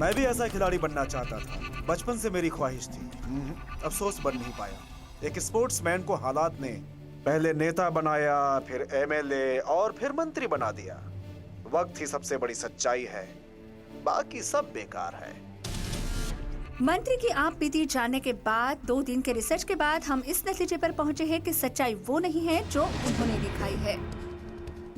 मैं भी ऐसा खिलाड़ी बनना चाहता था, बचपन से मेरी ख्वाहिश थी। अफसोस बन नहीं पाया। एक स्पोर्ट्समैन को हालात ने पहले नेता बनाया, फिर एमएलए और फिर मंत्री बना दिया। वक्त ही सबसे बड़ी सच्चाई है, बाकी सब बेकार है। मंत्री की आप बीती जानने के बाद 2 दिन के रिसर्च के बाद हम इस नतीजे पर पहुंचे हैं कि सच्चाई वो नहीं है जो उन्होंने दिखाई है।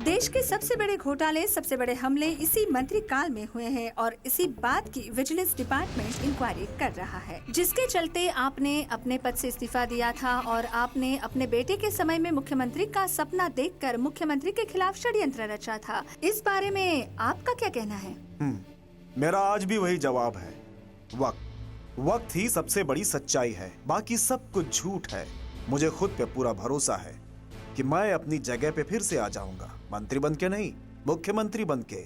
देश के सबसे बड़े घोटाले, सबसे बड़े हमले इसी मंत्री काल में हुए हैं और इसी बात की विजिलेंस डिपार्टमेंट इंक्वायरी कर रहा है, जिसके चलते आपने अपने पद से इस्तीफा दिया था और आपने अपने बेटे के समय में मुख्यमंत्री का सपना देखकर मुख्यमंत्री के खिलाफ षड्यंत्र रचा था। इस बारे में आपका क्या कहना है? मेरा आज भी वही जवाब है, वक्त ही सबसे बड़ी सच्चाई है, बाकी सब कुछ झूठ है। मुझे खुद पे पूरा भरोसा है कि मैं अपनी जगह पे फिर से आ जाऊंगा, मंत्री बन के नहीं, मुख्यमंत्री बन के।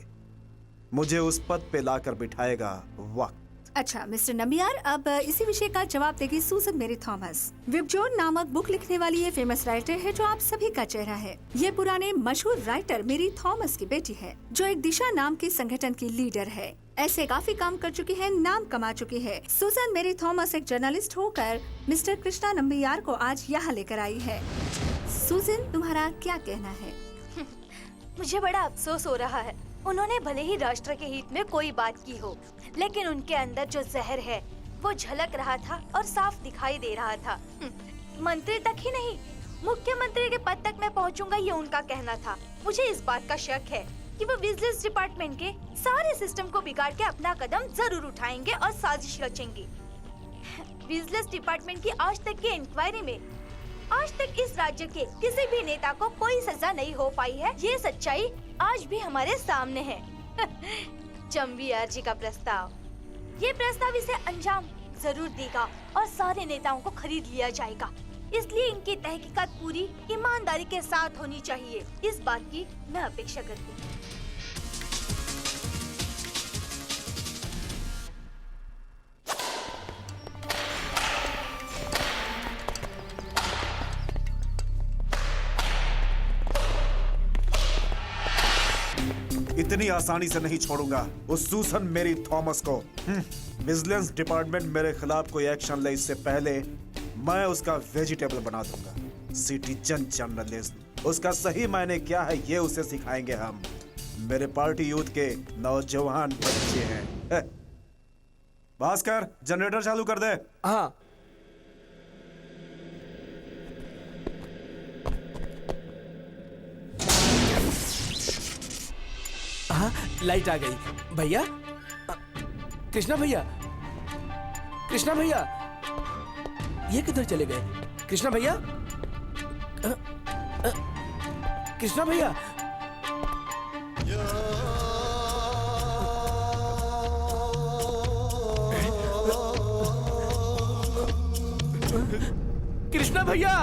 मुझे उस पद पे लाकर बिठाएगा वक्त। अच्छा मिस्टर नंबियार, अब इसी विषय का जवाब देगी सूजन मेरी थॉमस। विबजोन नामक बुक लिखने वाली ये फेमस राइटर है जो आप सभी का चेहरा है। ये पुराने मशहूर राइटर मेरी थॉमस की बेटी है, जो एक दिशा नाम के संगठन की लीडर है। ऐसे काफी काम कर चुकी है, नाम कमा चुकी है। सूजन मेरी थॉमस एक जर्नलिस्ट होकर मिस्टर कृष्णा नंबियार को आज यहाँ लेकर आई है। सूजन, तुम्हारा क्या कहना है? मुझे बड़ा अफसोस हो रहा है। उन्होंने भले ही राष्ट्र के हित में कोई बात की हो, लेकिन उनके अंदर जो जहर है वो झलक रहा था और साफ दिखाई दे रहा था। मंत्री तक ही नहीं, मुख्यमंत्री के पद तक मैं पहुंचूंगा, ये उनका कहना था। मुझे इस बात का शक है कि वो विजिलेंस डिपार्टमेंट के सारे सिस्टम को बिगाड़ के अपना कदम जरूर उठाएंगे और साजिश रचेंगे। विजिलेंस डिपार्टमेंट की आज तक की इंक्वायरी में आज तक इस राज्य के किसी भी नेता को कोई सजा नहीं हो पाई है। ये सच्चाई आज भी हमारे सामने है। चंबियार जी का प्रस्ताव, ये प्रस्ताव इसे अंजाम जरूर देगा और सारे नेताओं को खरीद लिया जाएगा। इसलिए इनकी तहकीकात पूरी ईमानदारी के साथ होनी चाहिए। इस बात की मैं अपेक्षा करती हूँ। इतनी आसानी से नहीं छोड़ूंगा उस सूसन मेरी थॉमस को। विजिलेंस डिपार्टमेंट मेरे खिलाफ कोई एक्शन ले इससे पहले मैं उसका वेजिटेबल बना दूंगा। सिटीजन जर्नलिज्म, उसका सही मायने क्या है ये उसे सिखाएंगे हम। मेरे पार्टी यूथ के नौजवान बच्चे हैं। भास्कर, जनरेटर चालू कर दे। हाँ। लाइट आ गई। भैया, कृष्णा भैया, कृष्णा भैया, ये किधर चले गए? कृष्णा भैया, कृष्णा भैया, कृष्णा भैया,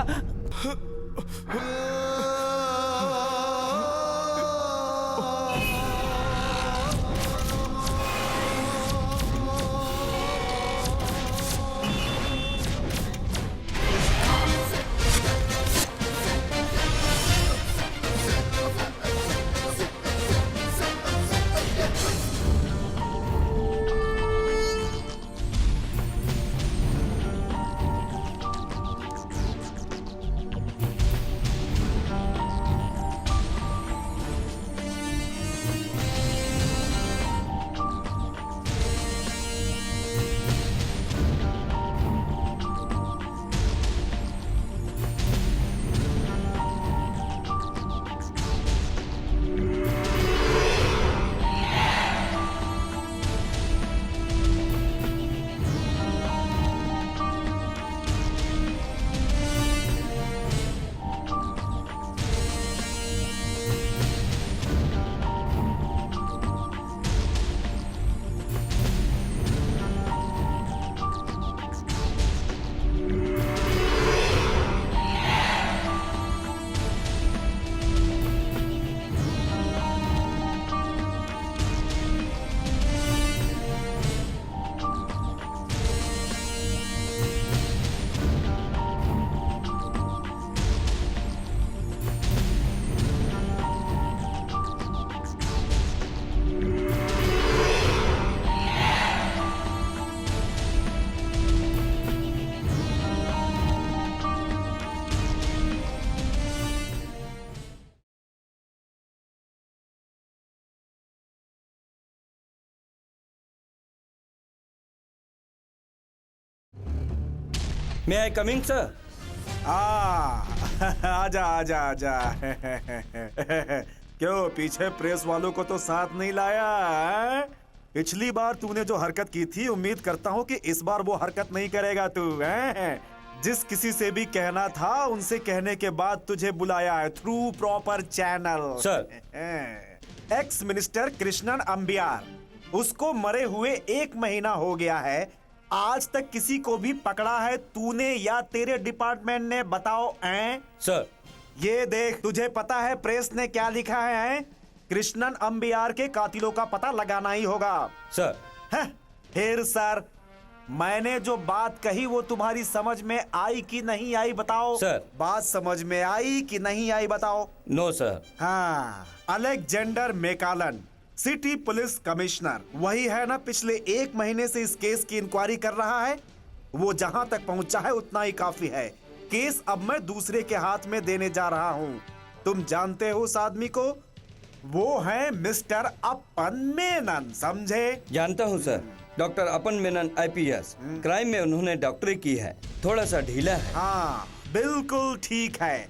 मे आई कमिंग सर? आजा आजा आजा। क्यों पीछे प्रेस वालों को तो साथ नहीं लाया है? पिछली बार तूने जो हरकत की थी, उम्मीद करता हूँ कि इस बार वो हरकत नहीं करेगा तू हैं? जिस किसी से भी कहना था उनसे कहने के बाद तुझे बुलाया है through proper channel. Sir. Ex minister Krishnan Ambiyar, उसको मरे हुए 1 महीना हो गया है। आज तक किसी को भी पकड़ा है तूने या तेरे डिपार्टमेंट ने? बताओ हैं? सर। ये देख, तुझे पता है प्रेस ने क्या लिखा है? कृष्णन अम्बियार के कातिलों का पता लगाना ही होगा। सर। फिर सर, मैंने जो बात कही वो तुम्हारी समझ में आई कि नहीं आई बताओ? सर। बात समझ में आई कि नहीं आई बताओ? No sir. हाँ, Alexander Macallan, city police commissioner, वही है ना पिछले 1 महीने से इस केस की इंक्वायरी कर रहा है? वो जहां तक पहुंचा है उतना ही काफी है। केस अब मैं दूसरे के हाथ में देने जा रहा हूं। तुम जानते हो उस आदमी को? वो है मिस्टर अपन मेनन, समझे? जानता हूँ सर, डॉक्टर अपन मेनन IPS। क्राइम में उन्होंने डॉक्टरी की है, थोड़ा सा ढीला है। हाँ, बिल्कुल ठीक है।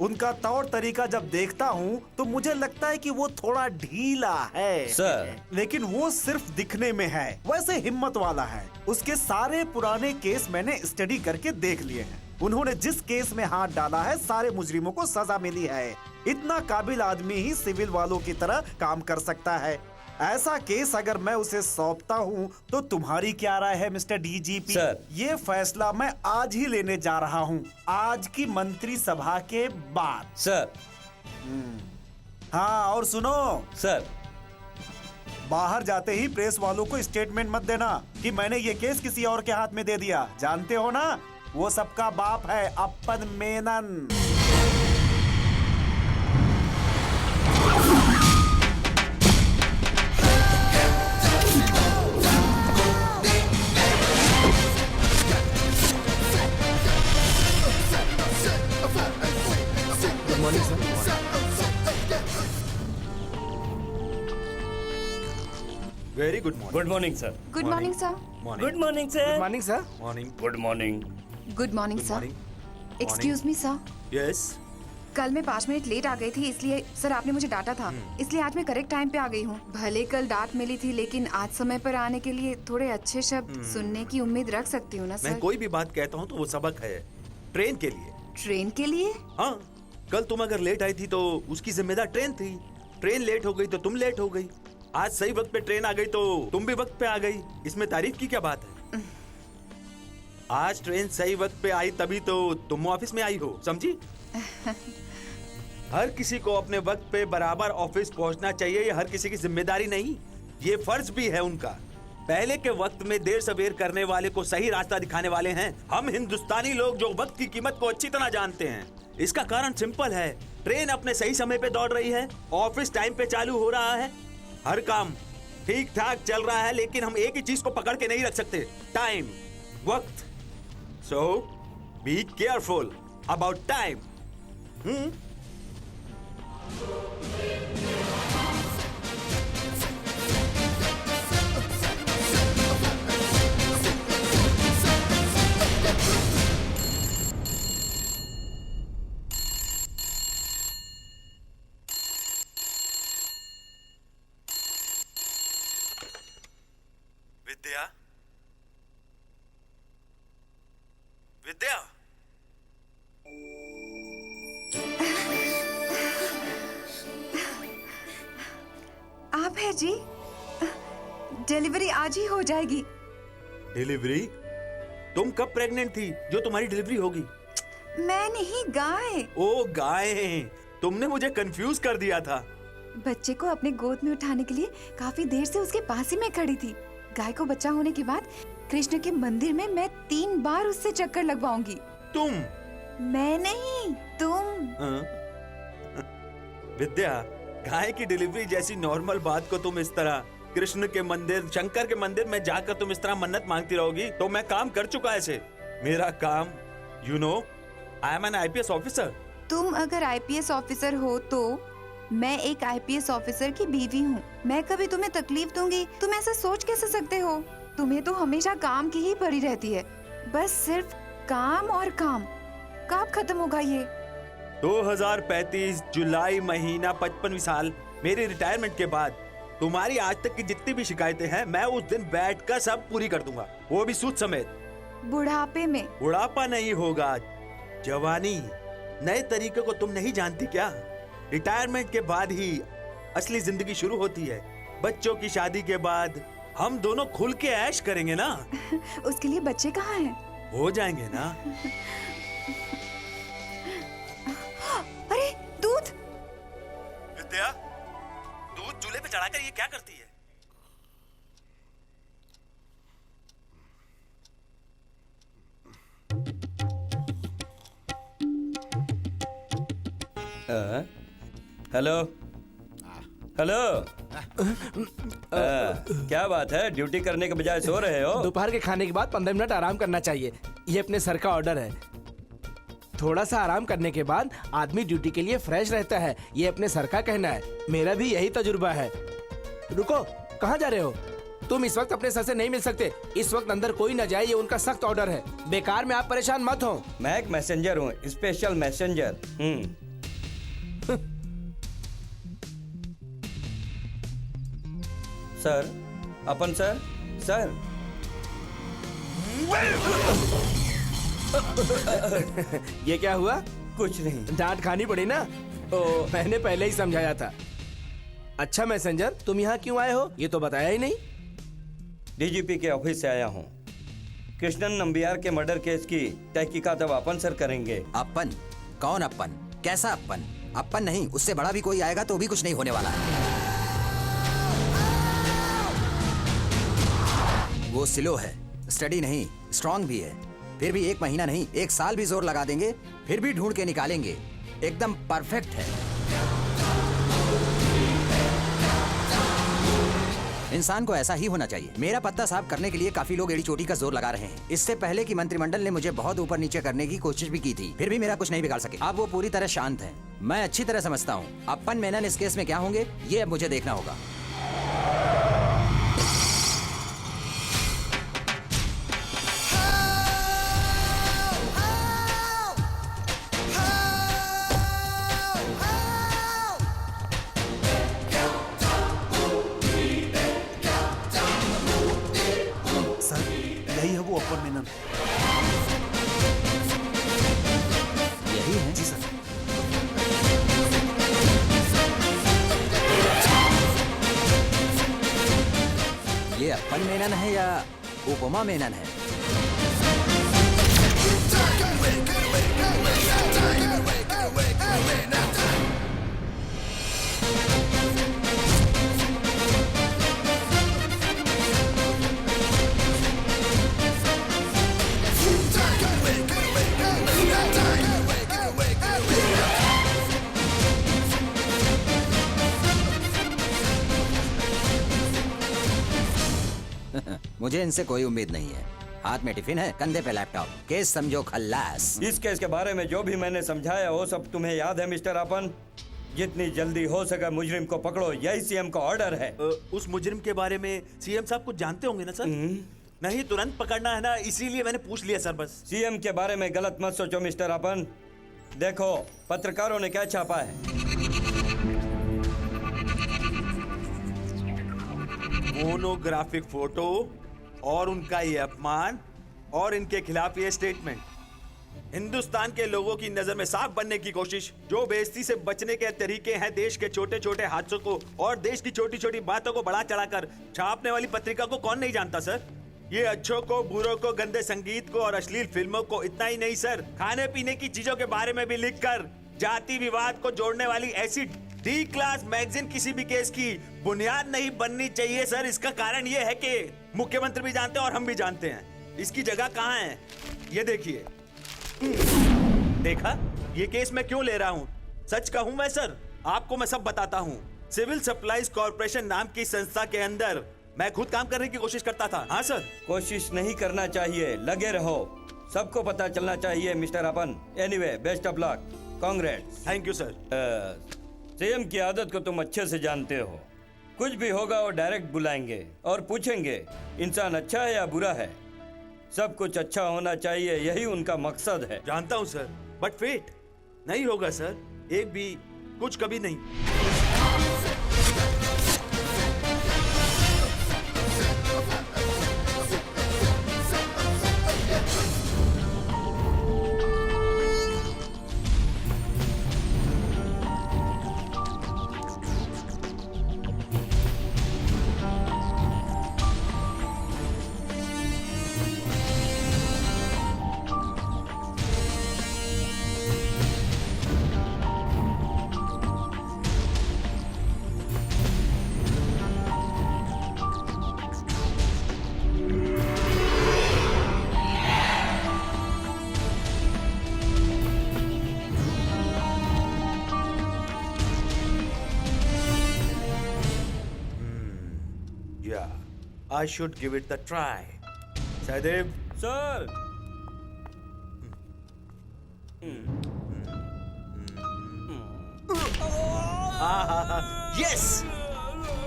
उनका तौर तरीका जब देखता हूँ तो मुझे लगता है कि वो थोड़ा ढीला है सर। लेकिन वो सिर्फ दिखने में है, वैसे हिम्मत वाला है। उसके सारे पुराने केस मैंने स्टडी करके देख लिए हैं। उन्होंने जिस केस में हाथ डाला है सारे मुजरिमों को सजा मिली है। इतना काबिल आदमी ही सिविल वालों की तरह काम कर सकता है। ऐसा केस अगर मैं उसे सौंपता हूँ तो तुम्हारी क्या राय है मिस्टर DGP? सर। ये फैसला मैं आज ही लेने जा रहा हूँ, आज की मंत्री सभा के बाद। सर। हाँ, और सुनो सर। बाहर जाते ही प्रेस वालों को स्टेटमेंट मत देना कि मैंने ये केस किसी और के हाथ में दे दिया। जानते हो ना, वो सबका बाप है अपन Menon. Very good morning. Good morning sir. Good morning sir. Good morning sir. Morning sir. Morning. Good morning. Good morning sir. Excuse me sir, yes. कल मैं 5 मिनट लेट आ गई थी, इसलिए सर आपने मुझे डांटा था, इसलिए आज मैं करेक्ट टाइम पे आ गई हूँ। भले कल डांट मिली थी, लेकिन आज समय पर आने के लिए थोड़े अच्छे शब्द सुनने की उम्मीद रख सकती हूँ ना मैं सर? कोई भी बात कहता हूँ तो वो सबक है, ट्रेन के लिए। ट्रेन के लिए? हाँ, कल तुम अगर लेट आई थी तो उसकी जिम्मेदार ट्रेन थी। ट्रेन लेट हो गई तो तुम लेट हो गई। आज सही वक्त पे ट्रेन आ गई तो तुम भी वक्त पे आ गई। इसमें तारीफ की क्या बात है? आज ट्रेन सही वक्त पे आई तभी तो तुम ऑफिस में आई हो, समझी? हर किसी को अपने वक्त पे बराबर ऑफिस पहुंचना चाहिए। ये हर किसी की जिम्मेदारी नहीं, ये फर्ज भी है उनका। पहले के वक्त में देर सवेर करने वाले को सही रास्ता दिखाने वाले हैं हम हिंदुस्तानी लोग, जो वक्त की कीमत को अच्छी तरह जानते हैं। इसका कारण सिंपल है, ट्रेन अपने सही समय पे दौड़ रही है, ऑफिस टाइम पे चालू हो रहा है, हर काम ठीक ठाक चल रहा है। लेकिन हम एक ही चीज को पकड़ के नहीं रख सकते, टाइम, वक्त। सो बी केयरफुल अबाउट टाइम। विद्या, विद्या। आप है जी? डिलीवरी आज ही हो जाएगी। डिलीवरी? तुम कब प्रेग्नेंट थी जो तुम्हारी डिलीवरी होगी? मैं नहीं, गाय। ओ गाय, तुमने मुझे कंफ्यूज कर दिया था। बच्चे को अपने गोद में उठाने के लिए काफी देर से उसके पास ही मैं खड़ी थी। गाय को बच्चा होने के बाद कृष्ण के मंदिर में मैं 3 बार उससे चक्कर लगवाऊंगी। तुम? मैं नहीं, तुम। विद्या, गाय की डिलीवरी जैसी नॉर्मल बात को तुम इस तरह कृष्ण के मंदिर, शंकर के मंदिर में जाकर तुम इस तरह मन्नत मांगती रहोगी तो मैं काम कर चुका ऐसे। मेरा काम, you know, I am an IPS officer. तुम अगर IPS ऑफिसर हो तो मैं एक IPS ऑफिसर की बीवी हूँ। मैं कभी तुम्हें तकलीफ दूंगी? तुम ऐसा सोच कैसे सकते हो? तुम्हें तो हमेशा काम की ही पड़ी रहती है, बस सिर्फ काम और काम, कब खत्म होगा ये? 2035 जुलाई महीना 55वीं साल मेरी रिटायरमेंट के बाद तुम्हारी आज तक की जितनी भी शिकायतें हैं मैं उस दिन बैठकर सब पूरी कर दूंगा, वो भी सूद समेत। बुढ़ापे में? बुढ़ापा नहीं होगा, जवानी। नए तरीके को तुम नहीं जानती क्या? रिटायरमेंट के बाद ही असली जिंदगी शुरू होती है। बच्चों की शादी के बाद हम दोनों खुल के ऐश करेंगे ना। उसके लिए बच्चे कहाँ हैं? हो जाएंगे ना। अरे दूध! विद्या, दूध चूल्हे पे चढ़ाकर ये क्या करती है? Hello hello. क्या बात है, ड्यूटी करने के बजाय सो रहे हो? दोपहर के खाने के बाद 15 मिनट आराम करना चाहिए, ये अपने सर का ऑर्डर है। थोड़ा सा आराम करने के बाद आदमी ड्यूटी के लिए फ्रेश रहता है, ये अपने सर का कहना है। मेरा भी यही तजुर्बा है। रुको, कहाँ जा रहे हो? तुम इस वक्त अपने सर से नहीं मिल सकते। इस वक्त अंदर कोई न जाए, ये उनका सख्त ऑर्डर है। बेकार में आप परेशान मत हो। मैं एक मैसेंजर हूँ, स्पेशल मैसेंजर। सर, अपन सर, सर। ये क्या हुआ? कुछ नहीं। डांट खानी पड़ी ना? मैंने पहले ही समझाया था। अच्छा मैसेंजर, तुम यहाँ क्यों आए हो, ये तो बताया ही नहीं। डीजीपी के ऑफिस से आया हूँ। कृष्णन नंबियार के मर्डर केस की तहकीकात अब अपन सर करेंगे। अपन? कौन अपन? कैसा अपन? अपन नहीं, उससे बड़ा भी कोई आएगा तो भी कुछ नहीं होने वाला है। वो स्लो है, स्टडी नहीं, स्ट्रांग भी है। फिर भी 1 महीना नहीं, 1 साल भी जोर लगा देंगे, फिर भी ढूंढ के निकालेंगे। एकदम परफेक्ट है। इंसान को ऐसा ही होना चाहिए। मेरा पत्ता साफ करने के लिए काफी लोग एड़ी चोटी का जोर लगा रहे हैं। इससे पहले कि मंत्रिमंडल ने मुझे बहुत ऊपर नीचे करने की कोशिश भी की थी, फिर भी मेरा कुछ नहीं बिगाड़ सके। अब वो पूरी तरह शांत हैं। मैं अच्छी तरह समझता हूँ अपन मेनन इस केस में क्या होंगे, ये अब मुझे देखना होगा। यही है वो अपन मेनन। यही है? जी सर। ये अपन मेनन है या उपमा मेनन है? मुझे इनसे कोई उम्मीद नहीं है। हाथ में टिफिन है, कंधे पे लैपटॉप, केस समझो खल्लास। इस केस के बारे में जो भी मैंने समझाया वो सब तुम्हें याद है मिस्टर अपन? जितनी जल्दी हो सके मुजरिम को पकड़ो, यही सीएम का ऑर्डर है। उस मुजरिम के बारे में सीएम साहब कुछ जानते होंगे ना सर? नहीं, तुरंत पकड़ना है ना, इसीलिए मैंने पूछ लिया सर। बस सीएम के बारे में गलत मत सोचो मिस्टर अपन। देखो पत्रकारों ने क्या छापा है। मोनोग्राफिक फोटो और उनका ये अपमान और इनके खिलाफ ये स्टेटमेंट। हिंदुस्तान के लोगों की नजर में साफ बनने की कोशिश। जो बेइज्जती से बचने के तरीके हैं देश के छोटे छोटे हादसों को और देश की छोटी छोटी बातों को बढ़ा चढ़ाकर छापने वाली पत्रिका को कौन नहीं जानता सर? ये अच्छों को, बुरों को, गंदे संगीत को और अश्लील फिल्मों को, इतना ही नहीं सर, खाने पीने की चीजों के बारे में भी लिखकर जाति विवाद को जोड़ने वाली ऐसी डी क्लास मैगजीन किसी भी केस की बुनियाद नहीं बननी चाहिए सर। इसका कारण ये है कि मुख्यमंत्री भी जानते हैं और हम भी जानते हैं इसकी जगह कहाँ है। ये देखिए, देखा ये केस मैं क्यों ले रहा हूँ? सच कहूँ मैं सर, आपको मैं सब बताता हूँ। सिविल सप्लाईज कॉर्पोरेशन नाम की संस्था के अंदर मैं खुद काम करने की कोशिश करता था। हाँ सर। कोशिश नहीं करना चाहिए, लगे रहो, सबको पता चलना चाहिए mister upon. Anyway, best of luck, congrats. Thank you sir. CM की आदत को तुम अच्छे से जानते हो। कुछ भी होगा वो डायरेक्ट बुलाएंगे और पूछेंगे इंसान अच्छा है या बुरा है। सब कुछ अच्छा होना चाहिए, यही उनका मकसद है। जानता हूँ सर, बट फेट नहीं होगा सर, एक भी कुछ कभी नहीं। I should give it the try. Sahdev, sir. Yes,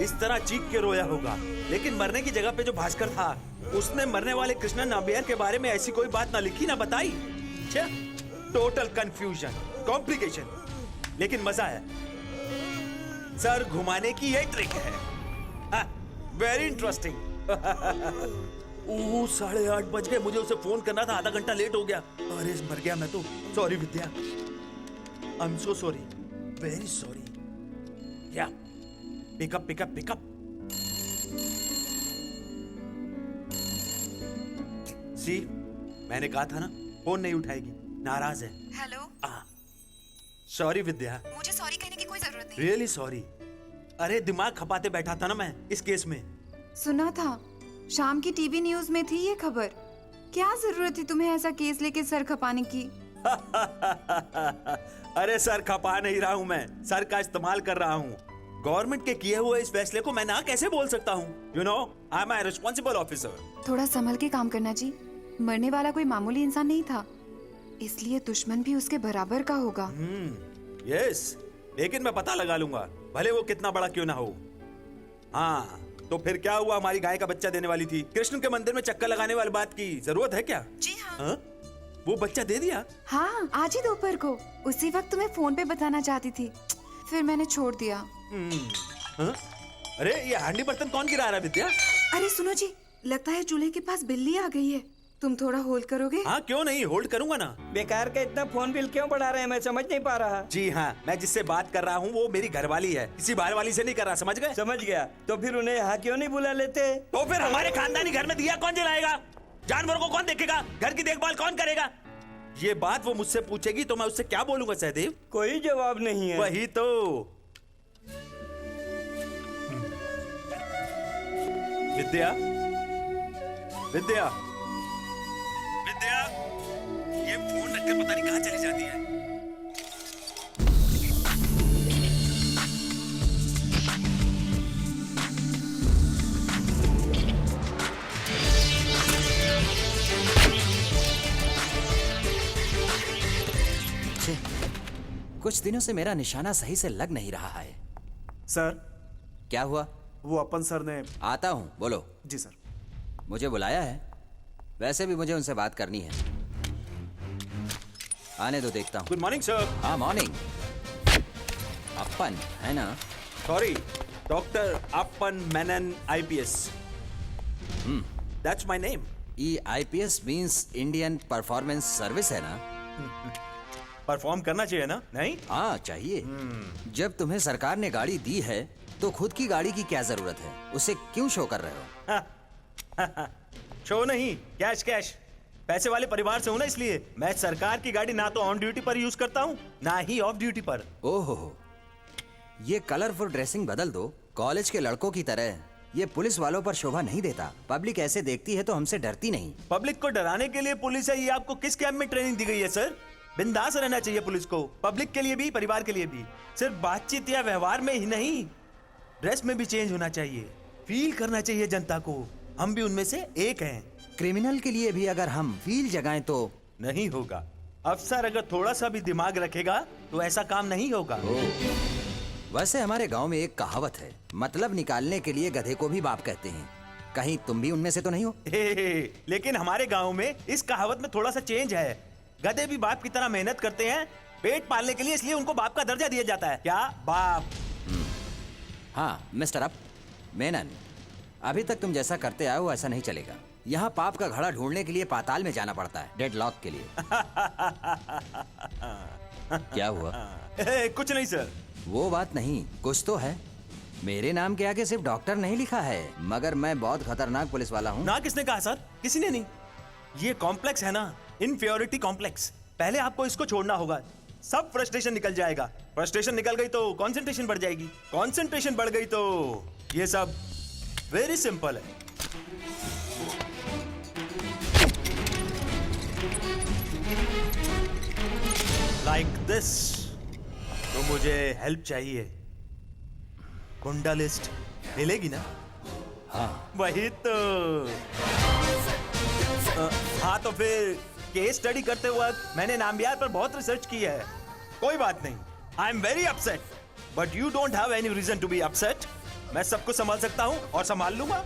इस तरह चीख के रोया होगा। लेकिन मरने की जगह पे जो भास्कर था, उसने मरने वाले कृष्णन नाबियर के बारे में ऐसी कोई बात ना लिखी ना बताई। टोटल कंफ्यूजन, कॉम्प्लिकेशन, लेकिन मजा है। सर घुमाने की यही ट्रिक है। Very interesting. 8:30 बज गए, मुझे उसे फोन करना था, आधा घंटा लेट हो गया। अरे मर गया मैं तो। Sorry Vidya, I am so sorry, very sorry. या पिकअप पिकअप पिकअप। सी, मैंने कहा था ना, फोन नहीं उठाएगी, नाराज है। हेलो। सॉरी विद्या। मुझे सॉरी कहने की कोई जरूरत नहीं। Really sorry. अरे दिमाग खपाते बैठा था ना मैं इस केस में। सुना था शाम की टीवी न्यूज में थी ये खबर। क्या जरूरत थी तुम्हें ऐसा केस लेके सर खपाने की? अरे सर खपा नहीं रहा हूँ मैं, सर का इस्तेमाल कर रहा हूँ। गवर्नमेंट के किए हुए इस फैसले को मैं ना कैसे बोल सकता हूँ? You know, I am a responsible officer. थोड़ा संभल के काम करना जी। मरने वाला कोई मामूली इंसान नहीं था, इसलिए दुश्मन भी उसके बराबर का होगा। यस, लेकिन मैं पता लगा लूंगा, भले वो कितना बड़ा क्यों ना हो। हाँ, तो फिर क्या हुआ? हमारी गाय का बच्चा देने वाली थी, कृष्ण के मंदिर में चक्कर लगाने वाली बात की जरूरत है क्या? जी हाँ। हा? वो बच्चा दे दिया? हाँ, आज ही दोपहर को। उसी वक्त तुम्हें फोन पे बताना चाहती थी, फिर मैंने छोड़ दिया। हा? अरे ये हांडी बर्तन कौन गिरा रहा है विद्या? अरे सुनो जी, लगता है चूल्हे के पास बिल्ली आ गई है। तुम थोड़ा होल्ड करोगे? हाँ क्यों नहीं, होल्ड करूंगा ना। बेकार का इतना फोन बिल क्यों बढ़ा रहे हैं, मैं समझ नहीं पा रहा। जी हाँ, मैं जिससे बात कर रहा हूँ वो मेरी घरवाली है, किसी बाहर वाली से नहीं कर रहा, समझ गए? समझ गया। तो फिर उन्हें यहाँ क्यों नहीं बुला लेते? तो फिर हमारे खानदानी घर में दिया कौन जलाएगा? जानवरों को कौन देखेगा? घर की देखभाल कौन करेगा? ये बात वो मुझसे पूछेगी तो मैं उससे क्या बोलूंगा सहदेव? कोई जवाब नहीं है। वही तो। विद्या, विद्या, विद्या, ये फोन रखकर पता नहीं कहाँ चली जाती है। कुछ दिनों से मेरा निशाना सही से लग नहीं रहा है। सर, क्या हुआ? वो अपन सर ने। आता हूँ, बोलो। जी सर। मुझे बुलाया है? वैसे भी मुझे उनसे बात करनी है। आने दो, देखता हूँ। Good morning sir. हाँ मॉर्निंग। अपन है ना? Sorry, doctor upon Menon IPS। That's my name. ये IPS means Indian performance service है ना? परफॉर्म करना चाहिए ना? नहीं? हाँ चाहिए। जब तुम्हें सरकार ने गाड़ी दी है तो खुद की गाड़ी की क्या जरूरत है? उसे क्यों शो कर रहे हो? शो नहीं, कैश कैश। पैसे वाले परिवार से हूं ना, इसलिए मैं सरकार की गाड़ी ना तो ऑन ड्यूटी पर यूज करता हूं, ना ही ऑफ ड्यूटी पर। ओहो, ये कलरफुल ड्रेसिंग बदल दो। कॉलेज के लड़कों की तरह ये पुलिस वालों पर शोभा नहीं देता। पब्लिक ऐसे देखती है तो हमसे डरती नहीं। पब्लिक को डराने के लिए पुलिस है, ये आपको किस कैंप में ट्रेनिंग दी गई है सर? बिंदास रहना चाहिए पुलिस को, पब्लिक के लिए भी, परिवार के लिए भी। सिर्फ बातचीत या व्यवहार में ही नहीं, ड्रेस में भी चेंज होना चाहिए। फील करना चाहिए जनता को, हम भी उनमें से एक हैं। क्रिमिनल के लिए भी अगर हम फील जगाएं तो नहीं होगा। अफसर अगर थोड़ा सा भी दिमाग रखेगा तो ऐसा काम नहीं होगा। वैसे हमारे गांव में एक कहावत है, मतलब निकालने के लिए गधे को भी बाप कहते हैं। कहीं तुम भी उनमें से तो नहीं हो? लेकिन हमारे गांव में इस कहावत में थोड़ा सा चेंज है। गधे भी बाप की तरह मेहनत करते हैं पेट पालने के लिए, इसलिए उनको बाप का दर्जा दिया जाता है। क्या बाप? हाँ मिस्टर अप मेनन, अभी तक तुम जैसा करते आए हो ऐसा नहीं चलेगा। यहाँ पाप का घड़ा ढूंढने के लिए पाताल में जाना पड़ता है, डेडलॉक के लिए। क्या हुआ? कुछ नहीं सर। वो बात नहीं, कुछ तो है। मेरे नाम के आगे सिर्फ डॉक्टर नहीं लिखा है, मगर मैं बहुत खतरनाक पुलिस वाला हूँ। ना किसने कहा सर? किसी ने नहीं। ये कॉम्प्लेक्स है ना, इनफीरियरिटी कॉम्प्लेक्स। पहले आपको इसको छोड़ना होगा, सब फ्रस्ट्रेशन निकल जाएगा। फ्रस्ट्रेशन निकल गई तो कंसंट्रेशन बढ़ जाएगी, कंसंट्रेशन बढ़ गई तो ये सब वेरी सिंपल है। Like this. तो मुझे हेल्प चाहिए, गुंडा लिस्ट मिलेगी ना? हाँ वही तो। हाँ तो फिर केस स्टडी करते वक्त मैंने नामबिहार पर बहुत रिसर्च की है। कोई बात नहीं, I am very upset, but you don't have any reason to be upset. मैं सब कुछ संभाल सकता हूँ और संभाल लूंगा।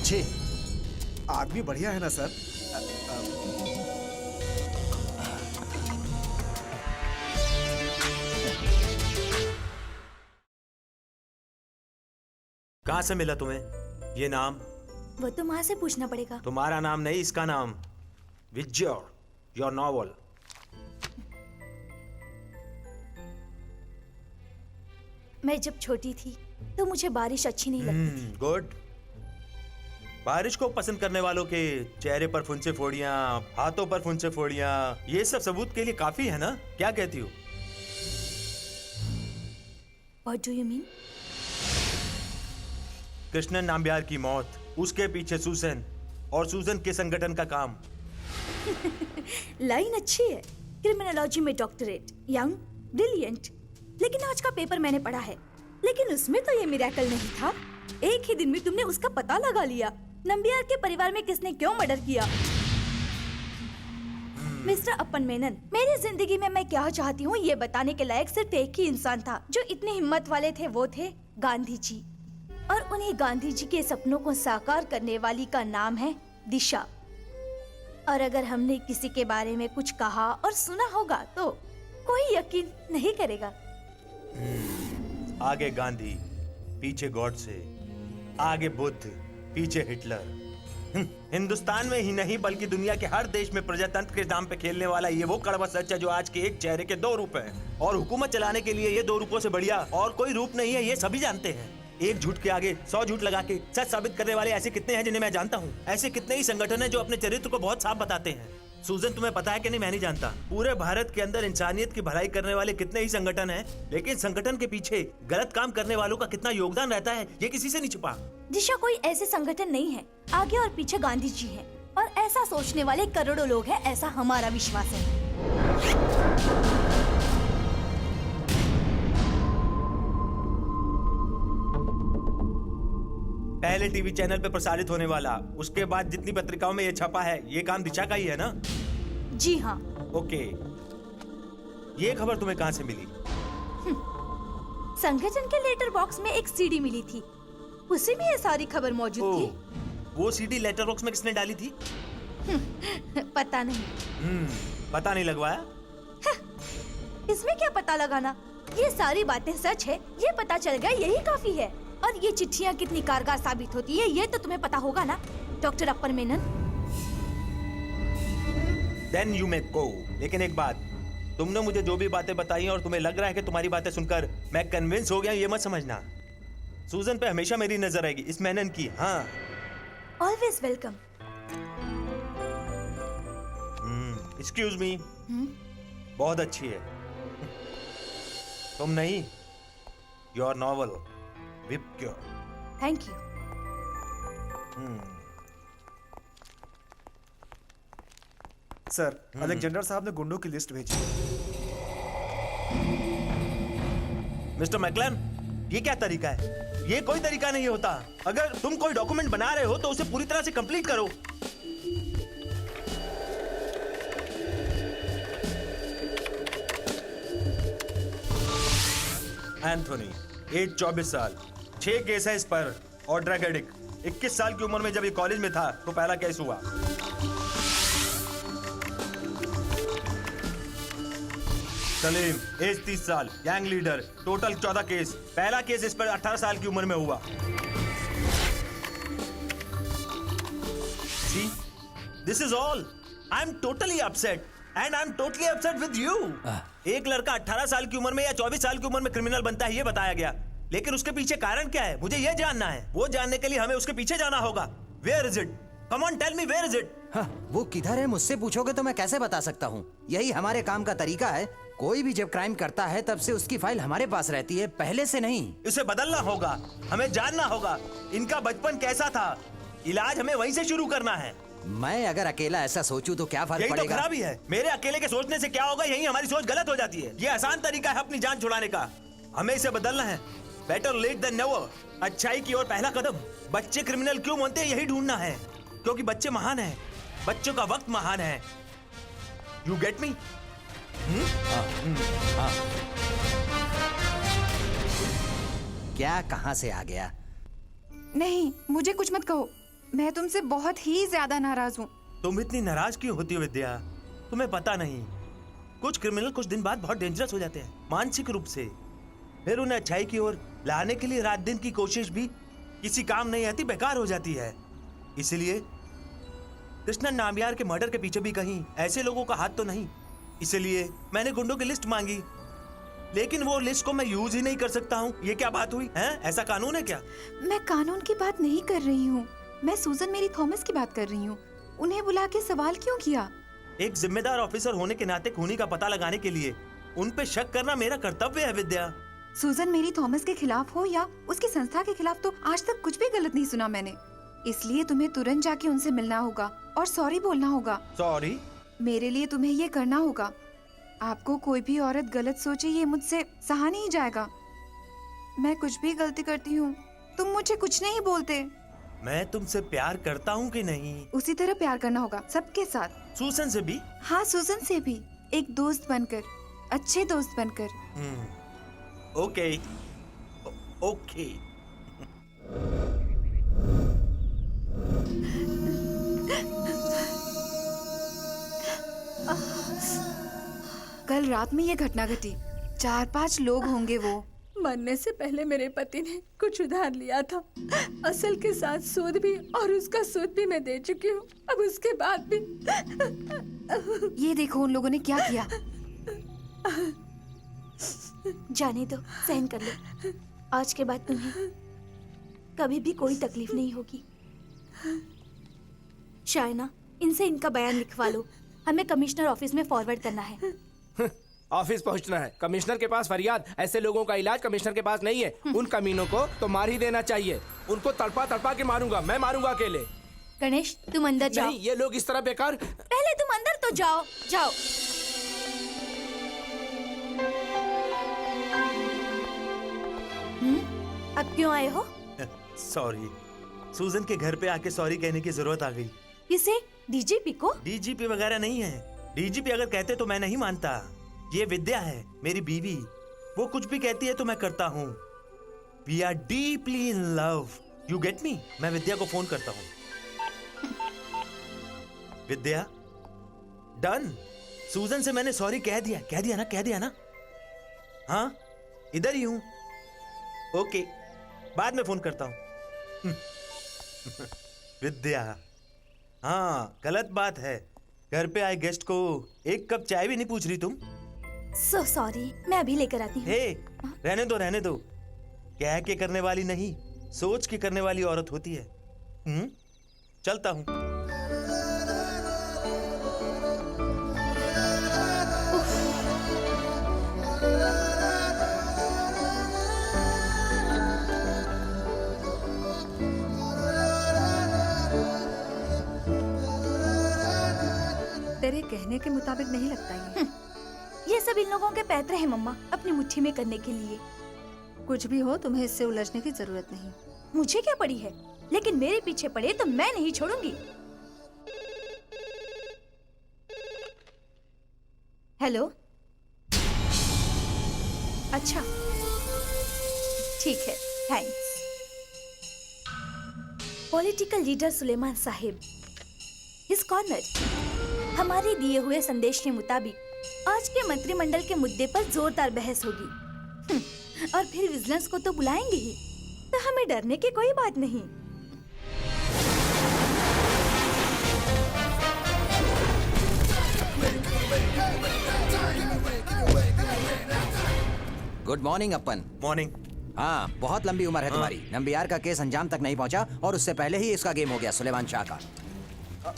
छी, आदमी बढ़िया है ना सर? कहाँ से मिला तुम्हें ये नाम? वो तो माँ से पूछना पड़ेगा। तुम्हारा नाम नहीं, इसका नाम। विजय, योर नॉवल। मैं जब छोटी थी तो मुझे बारिश अच्छी नहीं लगती। गुड। बारिश को पसंद करने वालों के चेहरे पर फुंसे फोड़ियां, हाथों पर फुंसे फोड़ियां, ये सब सबूत के लिए काफी है ना? क्या कहती हो? What do you mean? Krishnan नामबिहार की मौत, उसके पीछे सूजन और सूजन के संगठन का काम। लाइन अच्छी है। क्रिमिनोलॉजी में डॉक्टरेट, यंग, ब्रिलियंट। लेकिन आज का पेपर मैंने पढ़ा है, लेकिन उसमें तो ये मिरेकल नहीं था। एक ही दिन में तुमने उसका पता लगा लिया। नंबियार के परिवार में किसने क्यों मर्डर किया? मिस्टर अपन मेनन, मेरी जिंदगी में मैं क्या चाहती हूँ ये बताने के लायक सिर्फ एक ही इंसान था जो इतने हिम्मत वाले थे, वो थे गांधी जी। और उन्हीं गांधी जी के सपनों को साकार करने वाली का नाम है दिशा। और अगर हमने किसी के बारे में कुछ कहा और सुना होगा तो कोई यकीन नहीं करेगा। आगे गांधी, पीछे गॉडसे, आगे बुद्ध, पीछे हिटलर। हिंदुस्तान में ही नहीं बल्कि दुनिया के हर देश में प्रजातंत्र के नाम पे खेलने वाला ये वो कड़वा सच है जो आज के एक चेहरे के दो रूप हैं। और हुकूमत चलाने के लिए ये दो रूपों से बढ़िया और कोई रूप नहीं है, ये सभी जानते हैं। एक झूठ के आगे 100 झूठ लगा के सच साबित करने वाले ऐसे कितने हैं जिन्हें मैं जानता हूँ। ऐसे कितने ही संगठन हैं जो अपने चरित्र को बहुत साफ बताते हैं। सूजन, तुम्हें पता है कि नहीं? मैं नहीं जानता। पूरे भारत के अंदर इंसानियत की भलाई करने वाले कितने ही संगठन हैं, लेकिन संगठन के पीछे गलत काम करने वालों का कितना योगदान रहता है ये किसी से नहीं छिपा। दिशा कोई ऐसे संगठन नहीं है, आगे और पीछे गांधी जी हैं। और ऐसा सोचने वाले करोड़ों लोग हैं, ऐसा हमारा विश्वास है। पहले टीवी चैनल पे प्रसारित होने वाला, उसके बाद जितनी पत्रिकाओं में ये छपा है, ये काम दिशा का ही है ना? जी हाँ। ओके, ये खबर तुम्हें कहाँ से मिली? संगठन के लेटर बॉक्स में एक सीडी मिली थी, उसी में ये सारी खबर मौजूद थी। वो सीडी लेटर बॉक्स में किसने डाली थी? पता नहीं। पता नहीं लगवाया? इसमें क्या पता लगाना? ये सारी बातें सच है, ये पता चल गया, यही काफी है। और ये चिट्ठियाँ कितनी कारगर साबित होती है ये तो तुम्हें पता होगा ना, doctor upper Menon. Then you may go। लेकिन एक बात, तुमने मुझे जो भी बातें बताई और तुम्हें लग रहा है कि तुम्हारी बातें सुनकर मैं कन्विंस हो गया, ये मत समझना। सूजन पे हमेशा मेरी नजर रहेगी, इस मेनन की। हाँ, ऑलवेज वेलकम। Excuse me. बहुत अच्छी है। तुम नहीं, योर नॉवल विप्क्योर। Thank you. सर, अलेक्जेंडर साहब ने गुंडों की लिस्ट भेजी। मिस्टर मैकलन, ये क्या तरीका है? ये कोई तरीका नहीं होता। अगर तुम कोई डॉक्यूमेंट बना रहे हो तो उसे पूरी तरह से कंप्लीट करो। एंथोनी, एज 24 साल, 6 केस है इस पर। और ड्रग एडिक्ट। 21 साल की उम्र में जब ये कॉलेज में था तो पहला केस हुआ। सलीम, एज 30 साल, गैंग लीडर, टोटल 14 केस। पहला केस इस पर 18 साल की उम्र में हुआ। See, this is all. I'm totally upset. And I'm totally upset with you. एक लड़का 18 साल की उम्र में या 24 साल की उम्र में क्रिमिनल बनता है, ये बताया गया। लेकिन उसके पीछे कारण क्या है, मुझे ये जानना है। वो जानने के लिए हमें उसके पीछे जाना होगा। Where is it? Come on, tell me where is it? हाँ, वो किधर है मुझसे पूछोगे तो मैं कैसे बता सकता हूँ। यही हमारे काम का तरीका है। कोई भी जब क्राइम करता है तब से उसकी फाइल हमारे पास रहती है, पहले से नहीं। इसे बदलना होगा, हमें जानना होगा इनका बचपन कैसा था। इलाज हमें वहीं से शुरू करना है। मैं अगर अकेला ऐसा सोचूं तो क्या फर्क यही पड़ेगा? तो खराबी है। मेरे अकेले के सोचने से क्या होगा, यही हमारी सोच गलत हो जाती है। ये आसान तरीका है अपनी जान छुड़ाने का। हमें इसे बदलना है। Better late than never. अच्छाई की ओर पहला कदम। बच्चे क्रिमिनल क्यों बनते हैं, यही ढूंढना है। क्योंकि बच्चे महान हैं। बच्चों का वक्त महान है। यू गेट मी? क्या कहाँ से आ गया? नहीं, मुझे कुछ मत कहो। मैं तुमसे बहुत ही ज्यादा नाराज हूँ। तुम इतनी नाराज क्यों होती हो विद्या? तुम्हें पता नहीं, कुछ क्रिमिनल कुछ दिन बाद बहुत डेंजरस हो जाते हैं मानसिक रूप से। फिर उन्हें अच्छाई की ओर लाने के लिए रात दिन की कोशिश भी किसी काम नहीं आती, बेकार हो जाती है। इसलिए कृष्णन नामयार के मर्डर के पीछे भी कहीं ऐसे लोगों का हाथ तो नहीं। इसलिए मैंने गुंडों की लिस्ट मांगी, लेकिन वो लिस्ट को मैं यूज ही नहीं कर सकता हूँ। ये क्या बात हुई है? ऐसा कानून है क्या? मैं कानून की बात नहीं कर रही हूँ। मैं सूजन मेरी थॉमस की बात कर रही हूँ। उन्हें बुला के सवाल क्यों किया? एक जिम्मेदार ऑफिसर होने के नाते खूनी का पता लगाने के लिए उन पे शक करना मेरा कर्तव्य है विद्या। सूजन मेरी थॉमस के खिलाफ हो या उसकी संस्था के खिलाफ, तो आज तक कुछ भी गलत नहीं सुना मैंने। इसलिए तुम्हें तुरंत जाके उनसे मिलना होगा और सॉरी बोलना होगा। सॉरी? मेरे लिए तुम्हें ये करना होगा। आपको कोई भी औरत गलत सोचे, ये मुझसे सहा नहीं जाएगा। मैं कुछ भी गलती करती हूँ, तुम मुझे कुछ नहीं बोलते। मैं तुमसे प्यार करता हूँ कि नहीं? उसी तरह प्यार करना होगा सबके साथ। सूजन से भी? हाँ, सूजन से भी। एक दोस्त बनकर, अच्छे दोस्त बनकर। Okay okay. कल रात में ये घटना घटी। 4-5 लोग होंगे वो। मरने से पहले मेरे पति ने कुछ उधार लिया था, असल के साथ सूद भी, और उसका सूद भी मैं दे चुकी हूँ। अब उसके बाद भी। ये देखो उन लोगों ने क्या किया। जाने दो, सहन कर लो। आज के बाद तुम्हें कभी भी कोई तकलीफ नहीं होगी। शायना, इनसे इनका बयान लिखवा लो। हमें कमिश्नर ऑफिस में फॉरवर्ड करना है। ऑफिस पहुंचना है, कमिश्नर के पास फरियाद। ऐसे लोगों का इलाज कमिश्नर के पास नहीं है। उन कमीनों को तो मार ही देना चाहिए। उनको तड़पा तड़पा के मारूंगा, मैं मारूंगा अकेले। गणेश, तुम अंदर जाओ। नहीं, ये लोग इस तरह बेकार। पहले तुम अंदर तो जाओ। जाओ। अब क्यों आए हो? सॉरी, सूजन के घर पे आके सॉरी कहने की जरूरत आ गई। किसे? डीजीपी को? डीजीपी वगैरह नहीं है। डीजीपी अगर कहते तो मैं नहीं मानता। ये विद्या है, मेरी बीवी। वो कुछ भी कहती है तो मैं करता हूँ। We are deeply in love. You get me? मैं विद्या को फोन करता हूँ। विद्या, डन। सूजन से मैंने सॉरी कह दिया ना? हाँ, इधर ही हूँ। ओके, बाद में फोन करता हूँ। विद्या, हाँ, गलत बात है। घर पे आए गेस्ट को एक कप चाय भी नहीं पूछ रही तुम। सो सॉरी, मैं अभी लेकर आती हूँ। हे, रहने दो। कह के करने वाली नहीं, सोच के करने वाली औरत होती है। चलता हूँ। तेरे कहने के मुताबिक नहीं लगता ये सब इन लोगों के पैतरे हैं मम्मा, अपनी मुट्ठी में करने के लिए। कुछ भी हो, तुम्हें इससे उलझने की जरूरत नहीं। मुझे क्या पड़ी है, लेकिन मेरे पीछे पड़े तो मैं नहीं छोड़ूंगी। हेलो? अच्छा, ठीक है, thanks. Political leader Suleman Sahib, his corner. हमारे दिए हुए संदेश के मुताबिक आज के मंत्रिमंडल के मुद्दे पर जोरदार बहस होगी। और फिर विजिलेंस को तो बुलाएंगे ही, तो हमें डरने की कोई बात नहीं। गुड मॉर्निंग अपन। मॉर्निंग। हाँ, बहुत लंबी उम्र है तुम्हारी। नंबियार का केस अंजाम तक नहीं पहुंचा और उससे पहले ही इसका गेम हो गया सुलेमान शाह का।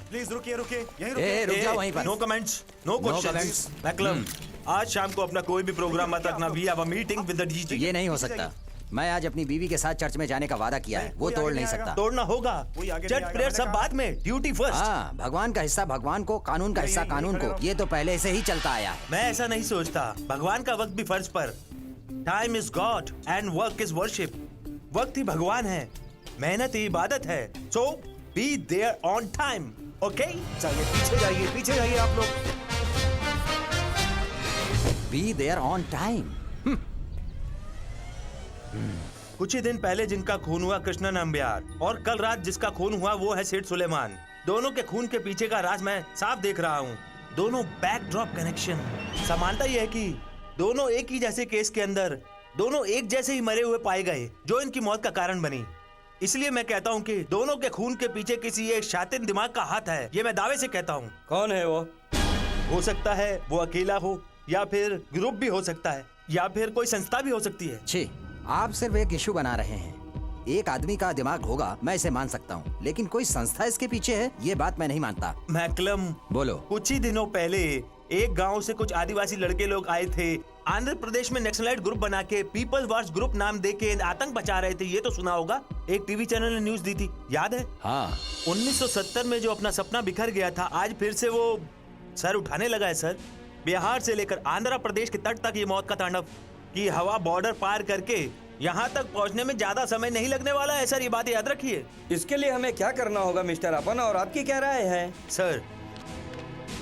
प्लीज रुकिए रुकिए यहीं ए, रुक जाओ वहीं पर। No comments, no questions. McCallum, आज शाम को अपना कोई भी प्रोग्राम मत रखना। We have a meeting with the DG. ये नहीं हो सकता। मैं आज अपनी बीवी के साथ चर्च में जाने का वादा किया है, वो तोड़ नहीं सकता। तोड़ना होगा। चर्च प्रेयर सब बाद में, ड्यूटी फर्स्ट। हाँ, भगवान का हिस्सा भगवान को, कानून का हिस्सा कानून को। ये तो पहले से ही चलता आया है। मैं ऐसा नहीं सोचता। भगवान का वक्त भी फर्ज पर। Time is god and work is worship. वक्त ही भगवान है, मेहनत ही इबादत है। So be there on time. Okay, जाइए पीछे जाइए आप लोग। Be there on time. कुछ ही दिन पहले जिनका खून हुआ कृष्णा नंबियार, और कल रात जिसका खून हुआ वो है सेठ सुलेमान। दोनों के खून के पीछे का राज मैं साफ देख रहा हूँ। दोनों बैकड्रॉप कनेक्शन। समानता यह है कि दोनों एक ही जैसे केस के अंदर दोनों एक जैसे ही मरे हुए पाए गए, जो इनकी मौत का कारण बनी। इसलिए मैं कहता हूँ कि दोनों के खून के पीछे किसी एक शातिन दिमाग का हाथ है। ये मैं दावे से कहता हूँ। कौन है वो? हो सकता है वो अकेला हो, या फिर ग्रुप भी हो सकता है, या फिर कोई संस्था भी हो सकती है। छी, आप सिर्फ एक इशू बना रहे हैं। एक आदमी का दिमाग होगा, मैं इसे मान सकता हूँ, लेकिन कोई संस्था इसके पीछे है, ये बात मैं नहीं मानता। मैकलम, बोलो। कुछ ही दिनों पहले एक गांव से कुछ आदिवासी लड़के लोग आए थे। आंध्र प्रदेश में नक्सलाइट ग्रुप बना के पीपल वॉर्स ग्रुप नाम देके आतंक बचा रहे थे। ये तो सुना होगा, एक टीवी चैनल ने न्यूज दी थी, याद है? हाँ। 1970 में जो अपना सपना बिखर गया था, आज फिर से वो सर उठाने लगा है। सर, बिहार से लेकर आंध्र प्रदेश के तट तक ये मौत का तांडव की हवा बॉर्डर पार करके यहाँ तक पहुँचने में ज्यादा समय नहीं लगने वाला है। सर, ये बात याद रखिए। इसके लिए हमें क्या करना होगा मिस्टर अपन, और आपकी क्या राय है? सर,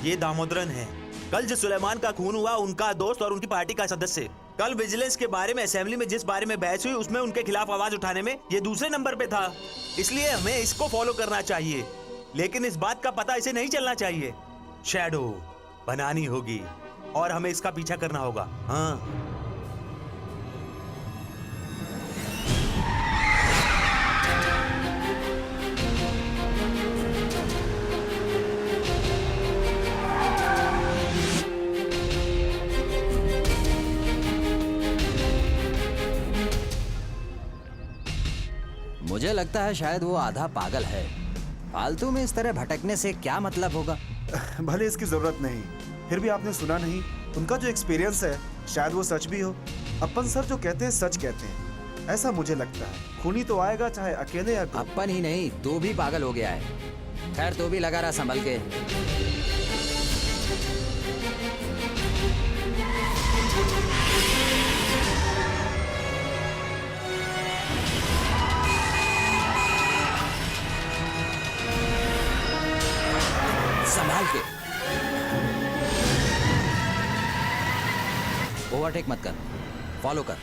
ये दामोदरन है, कल जो सुलेमान का खून हुआ उनका दोस्त और उनकी पार्टी का सदस्य। कल विजिलेंस के बारे में असेंबली में जिस बारे में बहस हुई, उसमें उनके खिलाफ आवाज उठाने में ये दूसरे नंबर पे था। इसलिए हमें इसको फॉलो करना चाहिए, लेकिन इस बात का पता इसे नहीं चलना चाहिए। शैडो बनानी होगी और हमें इसका पीछा करना होगा। हाँ, मुझे लगता है शायद वो आधा पागल है। फालतू में इस तरह भटकने से क्या मतलब होगा? भले इसकी जरूरत नहीं, फिर भी आपने सुना नहीं, उनका जो एक्सपीरियंस है शायद वो सच भी हो। अपन सर जो कहते हैं सच कहते हैं, ऐसा मुझे लगता है। खूनी तो आएगा चाहे अकेले या ग्रुप। अपन ही नहीं, तू भी पागल हो गया है। खैर, तू भी लगा रहा संभल के। संभाल के। ओवरटेक मत कर, फॉलो कर।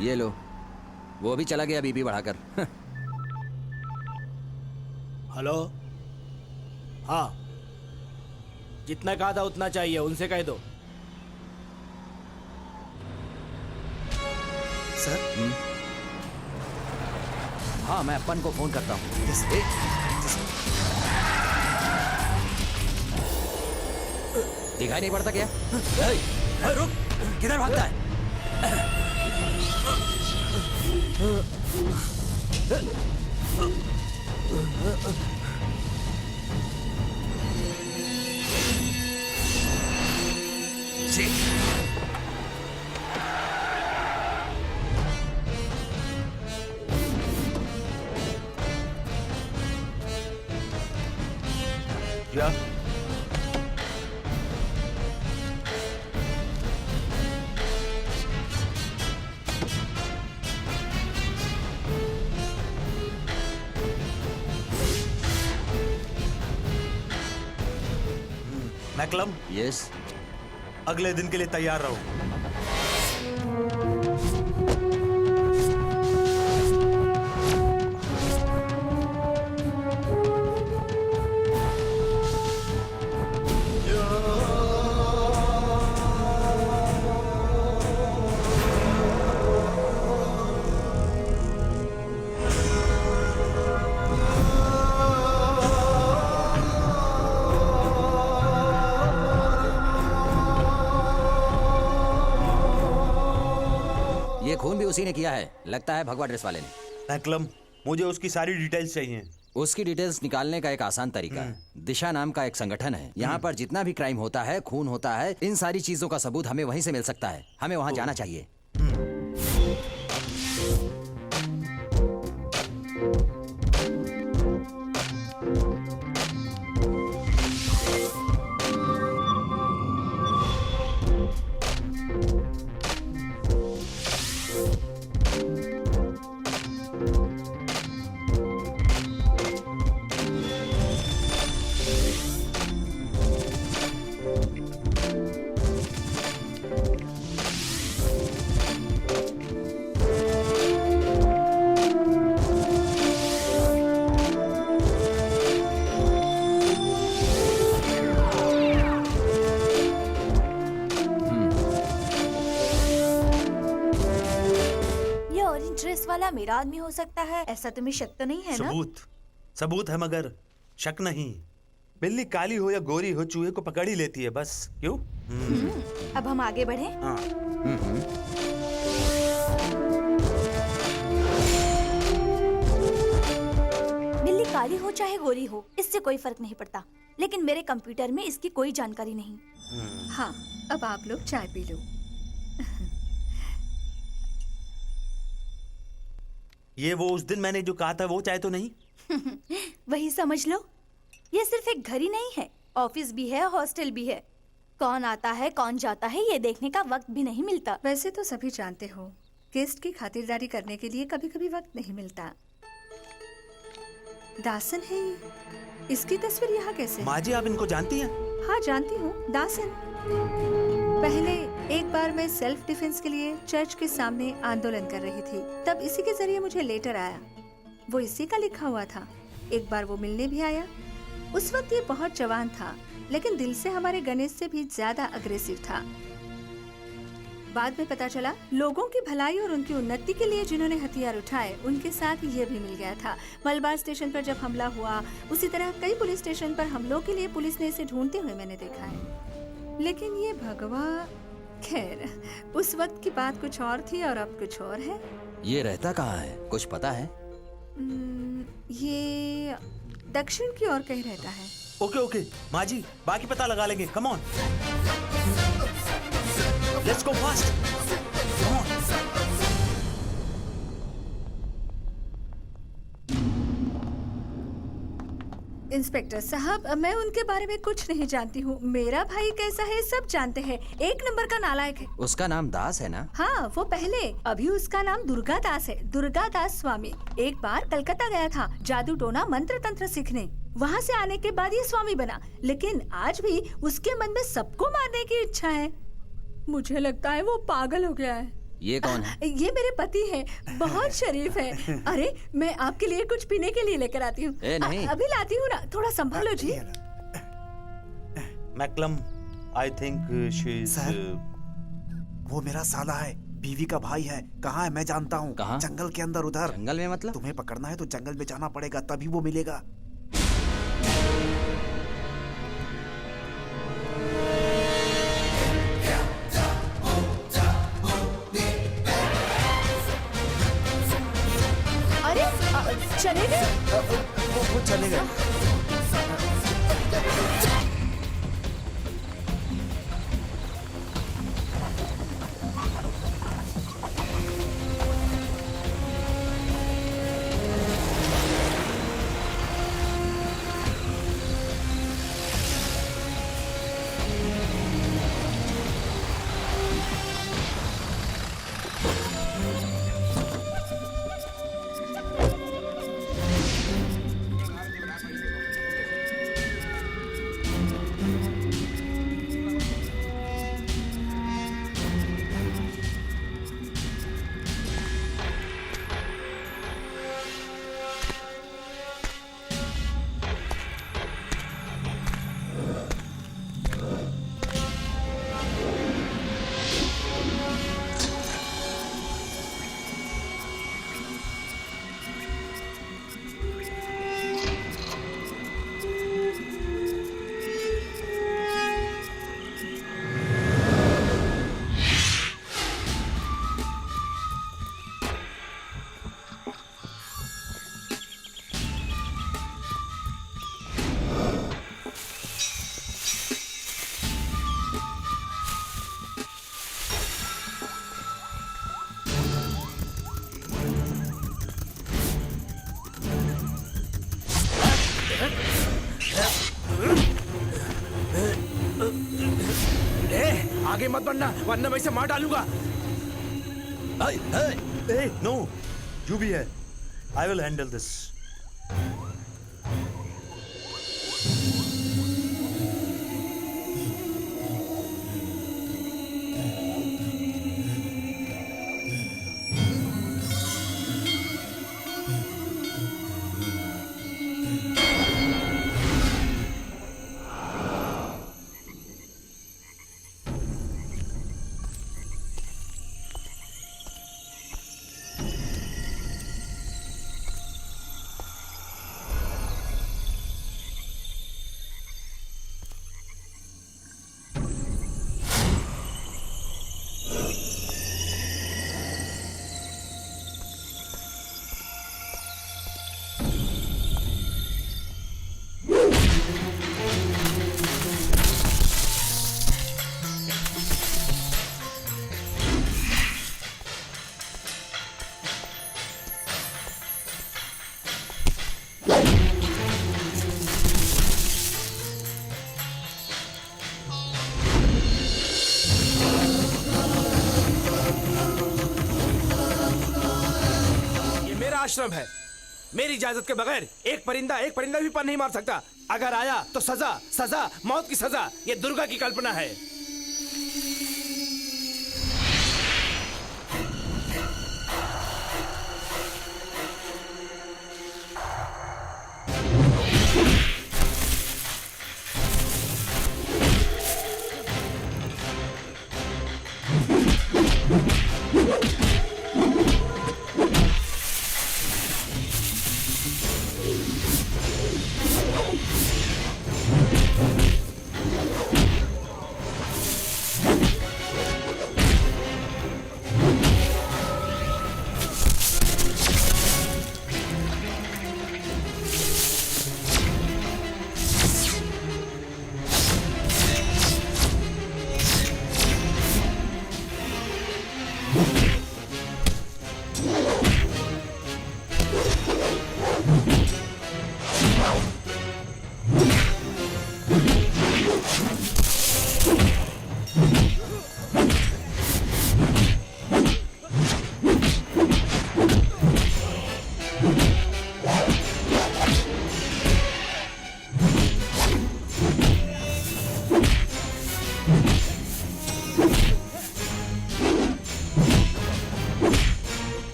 ये लो, वो भी चला गया बीपी बढ़ाकर। हेलो। हाँ, जितना कहा था उतना चाहिए, उनसे कह दो। सर, हाँ, मैं अपन को फोन करता हूँ। दिखाई नहीं पड़ता क्या? रुक, किधर भागता है? या मैकलम, यस। अगले दिन के लिए तैयार रहो। ये खून भी उसी ने किया है, लगता है भगवा ड्रेस वाले ने। मैकलम, मुझे उसकी सारी डिटेल्स चाहिए। उसकी डिटेल्स निकालने का एक आसान तरीका है। दिशा नाम का एक संगठन है, यहाँ पर जितना भी क्राइम होता है, खून होता है, इन सारी चीजों का सबूत हमें वहीं से मिल सकता है। हमें वहाँ जाना चाहिए। ड्रेस वाला मेरा आदमी हो सकता है, ऐसा तुम्हें शक तो नहीं है ना? सबूत है, मगर शक नहीं। बिल्ली काली हो या गोरी हो, चूहे को पकड़ ही लेती है बस। क्यों? अब हम आगे बढ़े। हाँ। बिल्ली काली हो चाहे गोरी हो, इससे कोई फर्क नहीं पड़ता, लेकिन मेरे कंप्यूटर में इसकी कोई जानकारी नहीं। हाँ, अब आप लोग चाय पी लो। ये वो उस दिन मैंने जो कहा था वो चाय तो नहीं? वही समझ लो। ये सिर्फ एक घर ही नहीं है, ऑफिस भी है, हॉस्टल भी है। कौन आता है कौन जाता है ये देखने का वक्त भी नहीं मिलता। वैसे तो सभी जानते हो, गेस्ट की खातिरदारी करने के लिए कभी कभी वक्त नहीं मिलता। दासन है ये। इसकी तस्वीर यहाँ कैसे? माँ जी, आप इनको जानती हैं? हाँ जानती हूँ, दासन। पहले एक बार मैं सेल्फ डिफेंस के लिए चर्च के सामने आंदोलन कर रही थी, तब इसी के जरिए मुझे लेटर आया। वो इसी का लिखा हुआ था। एक बार वो मिलने भी आया। उस वक्त ये बहुत जवान था, लेकिन दिल से हमारे गणेश से भी ज्यादा अग्रेसिव था। बाद में पता चला, लोगों की भलाई और उनकी उन्नति के लिए जिन्होंने हथियार उठाए, उनके साथ ये भी मिल गया था। मलबार स्टेशन पर जब हमला हुआ, उसी तरह कई पुलिस स्टेशन पर हमलों के लिए पुलिस ने इसे ढूंढते हुए मैंने देखा है। लेकिन ये भगवा, खैर, उस वक्त की बात कुछ और थी और अब कुछ और है। ये रहता कहाँ है, कुछ पता है? ये दक्षिण की ओर कहीं रहता है। ओके माँ जी, बाकी पता लगा लेंगे। Come on, let's go fast. Come on. Inspector साहब, मैं उनके बारे में कुछ नहीं जानती हूँ। मेरा भाई कैसा है सब जानते हैं, एक नंबर का नालायक है। उसका नाम दास है ना? हाँ, वो पहले, अभी उसका नाम दुर्गा दास है, दुर्गा दास स्वामी। एक बार कलकत्ता गया था जादू टोना मंत्र तंत्र सीखने। वहाँ से आने के बाद ये स्वामी बना, लेकिन आज भी उसके मन में सबको मारने की इच्छा है। मुझे लगता है वो पागल हो गया है। ये कौन है? ये मेरे पति हैं, बहुत शरीफ है। अरे, मैं आपके लिए कुछ पीने के लिए लेकर आती हूँ। नहीं। अभी लाती हूँ ना, थोड़ा संभालो जी। McCallum, I think she is. Sir, वो मेरा साला है, बीवी का भाई है। कहाँ है मैं जानता हूँ। कहाँ? जंगल के अंदर, उधर। जंगल में मतलब? तुम्हें पकड़ना है तो जंगल में जाना पड़ेगा, तभी वो मिलेगा। अरे, चले गए? वो चले गए। मत बनना, वरना मैं इसे मार डालूंगा। नो, यू भी है। I will handle this. आश्रम है। मेरी इजाजत के बगैर एक परिंदा भी पर नहीं मार सकता। अगर आया तो सजा मौत की सजा। ये दुर्गा की कल्पना है।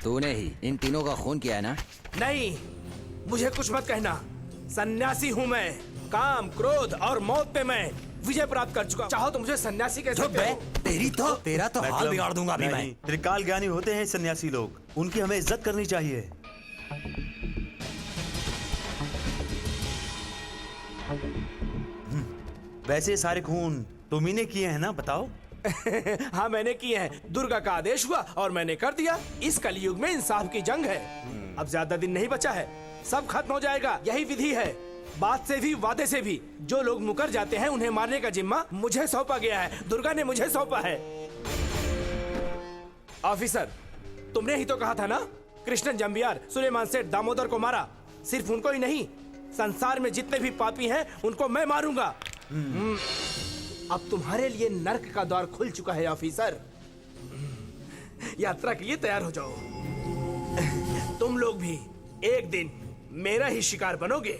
तूने ही इन तीनों का खून किया है ना? नहीं, मुझे कुछ मत कहना। सन्यासी हूँ मैं। काम, क्रोध और मौत पे मैं विजय प्राप्त कर चुका। चाहो तो मुझे सन्यासी कह सकते हो। तेरा तो हाल बिगाड़ दूंगा अभी मैं। त्रिकाल ज्ञानी होते हैं सन्यासी लोग, उनकी हमें इज्जत करनी चाहिए। वैसे सारे खून तुम ही ने किए हैं ना, बताओ? हाँ, मैंने किए हैं। दुर्गा का आदेश हुआ और मैंने कर दिया। इस कलयुग में इंसाफ की जंग है। अब ज्यादा दिन नहीं बचा है, सब खत्म हो जाएगा। यही विधि है। बात से भी वादे से भी जो लोग मुकर जाते हैं उन्हें मारने का जिम्मा मुझे सौंपा गया है। दुर्गा ने मुझे सौंपा है। ऑफिसर, तुमने ही तो कहा था ना, कृष्णन जंबियार सुलेमान सेठ दामोदर को मारा। सिर्फ उनको ही नहीं, संसार में जितने भी पापी हैं उनको मैं मारूंगा। अब तुम्हारे लिए नर्क का द्वार खुल चुका है ऑफिसर। यात्रा के लिए तैयार हो जाओ। तुम लोग भी एक दिन मेरा ही शिकार बनोगे।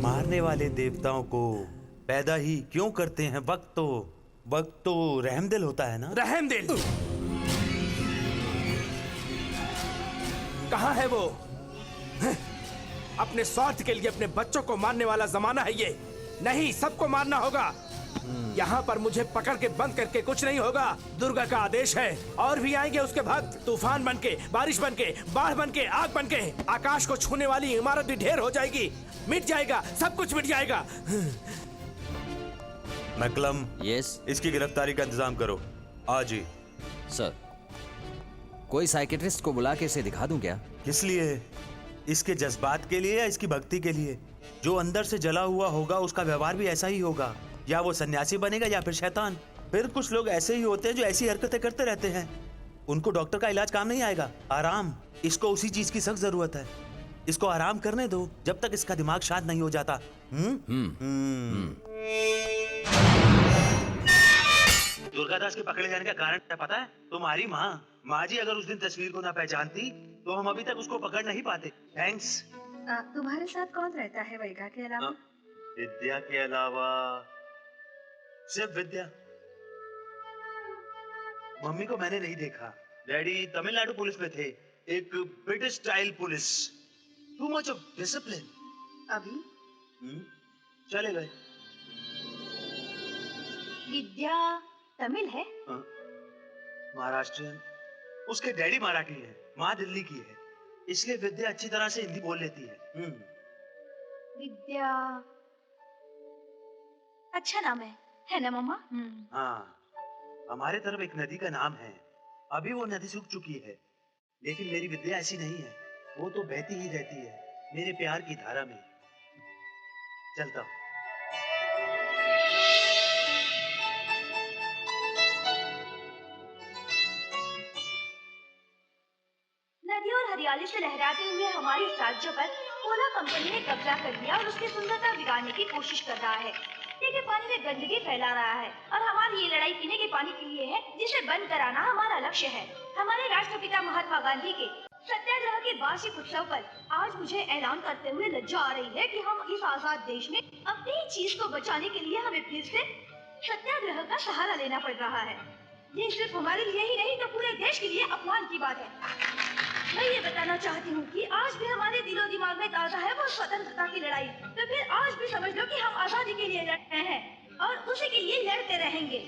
मारने वाले देवताओं को पैदा ही क्यों करते हैं? वक्त तो रहमदिल होता है ना। रहमदिल? कहाँ है वो? अपने स्वार्थ के लिए अपने बच्चों को मारने वाला जमाना है ये। नहीं, सबको मारना होगा। यहाँ पर मुझे पकड़ के बंद करके कुछ नहीं होगा। दुर्गा का आदेश है। और भी आएंगे उसके भक्त, तूफान बनके, बारिश बनके, बाढ़ बनके, आग बनके। आकाश को छूने वाली इमारत भी ढेर हो जाएगी, मिट जाएगा, सब कुछ मिट जाएगा। मैकलम, यस इसकी गिरफ्तारी का इंतजाम करो आज ही। सर, कोई साइकेट्रिस्ट को बुला के इसे दिखा दूं क्या? किस लिए? इसके जज्बात के लिए या इसकी भक्ति के लिए? जो अंदर से जला हुआ होगा उसका व्यवहार भी ऐसा ही होगा। या वो सन्यासी बनेगा या फिर शैतान। फिर कुछ लोग ऐसे ही होते हैं जो ऐसी हरकतें करते रहते हैं। उनको डॉक्टर का इलाज काम नहीं आएगा। आराम, इसको उसी चीज की सख्त जरूरत है। इसको आराम करने दो जब तक इसका दिमाग शांत नहीं हो जाता। दुर्गादास के पकड़े जाने का कारण क्या पता है? तुम्हारी माँ जी अगर उस दिन तस्वीर को ना पहचानती तो हम अभी तक उसको पकड़ नहीं पाते। थैंक्स। तुम्हारे साथ कौन रहता है वैगा के अलावा? विद्या के अलावा सिर्फ विद्या। मम्मी को मैंने नहीं देखा। डैडी तमिलनाडु पुलिस में थे, एक British style police. Too much of discipline. अभी चले गए। विद्या तमिल है? महाराष्ट्रियन। उसके डैडी मराठी है, माँ दिल्ली की है, इसलिए विद्या अच्छी तरह से हिंदी बोल लेती है। विद्या अच्छा नाम है ना मम्मा? हाँ, हमारे तरफ एक नदी का नाम है। अभी वो नदी सूख चुकी है, लेकिन मेरी विद्या ऐसी नहीं है। वो तो बहती ही रहती है मेरे प्यार की धारा में। चलता हूँ। नदी और हरियाली से लहराते हुए हमारी इस राज्य पर ओला कंपनी ने कब्जा कर लिया और उसकी सुंदरता बिगाड़ने की कोशिश कर रहा है। के पानी में गंदगी फैला रहा है और हमारी ये लड़ाई पीने के पानी के लिए है, जिसे बंद कराना हमारा लक्ष्य है। हमारे राष्ट्रपिता महात्मा गांधी के सत्याग्रह के वार्षिक उत्सव पर आज मुझे ऐलान करते हुए लज्जा आ रही है कि हम इस आजाद देश में अपनी चीज को बचाने के लिए हमें फिर से सत्याग्रह का सहारा लेना पड़ रहा है। ये सिर्फ हमारे लिए ही नहीं तो पूरे देश के लिए अपमान की बात है। मैं ये बताना चाहती हूँ कि आज भी हमारे दिलो दिमाग में ताजा है वो स्वतंत्रता की लड़ाई। तो फिर आज भी समझ लो कि हम आजादी के लिए लड़ रहे हैं और उसी के लिए लड़ते रहेंगे।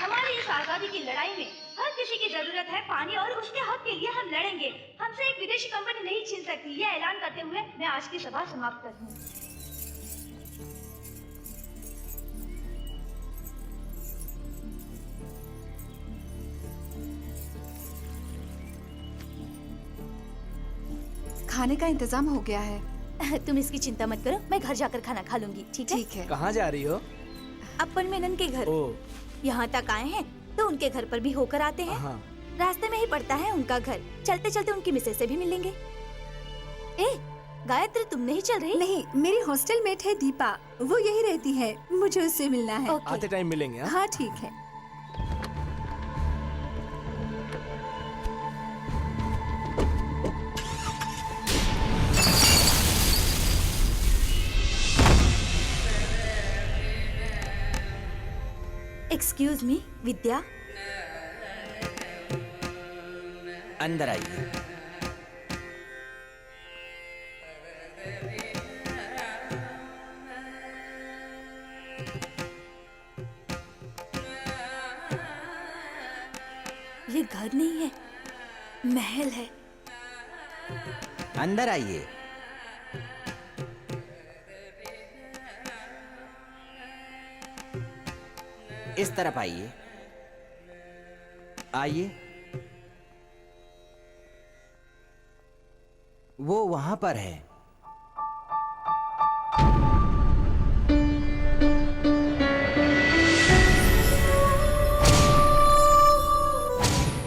हमारी इस आजादी की लड़ाई में हर किसी की जरूरत है पानी और उसके हक के लिए हम लड़ेंगे। हमसे एक विदेशी कंपनी नहीं छीन सकती। ये ऐलान करते हुए मैं आज की सभा समाप्त करती हूँ। खाने का इंतजाम हो गया है। तुम इसकी चिंता मत करो, मैं घर जाकर खाना खा लूंगी। ठीक है? ठीक है। कहाँ जा रही हो? अपन मेनन के घर। ओ, यहाँ तक आए हैं तो उनके घर पर भी होकर आते हैं। हाँ। रास्ते में ही पड़ता है उनका घर। चलते चलते उनकी मिसेज से भी मिल लेंगे। ए गायत्री, तुम नहीं चल रही? नहीं, मेरी हॉस्टल मेट है दीपा, वो यही रहती है, मुझे उससे मिलना है। ओके। आते टाइम मिलेंगे। हाँ? हाँ ठीक है। एक्सक्यूज मी विद्या। अंदर आइए। ये घर नहीं है, महल है। अंदर आइए। इस तरफ आइए। आइए। वो वहां पर है।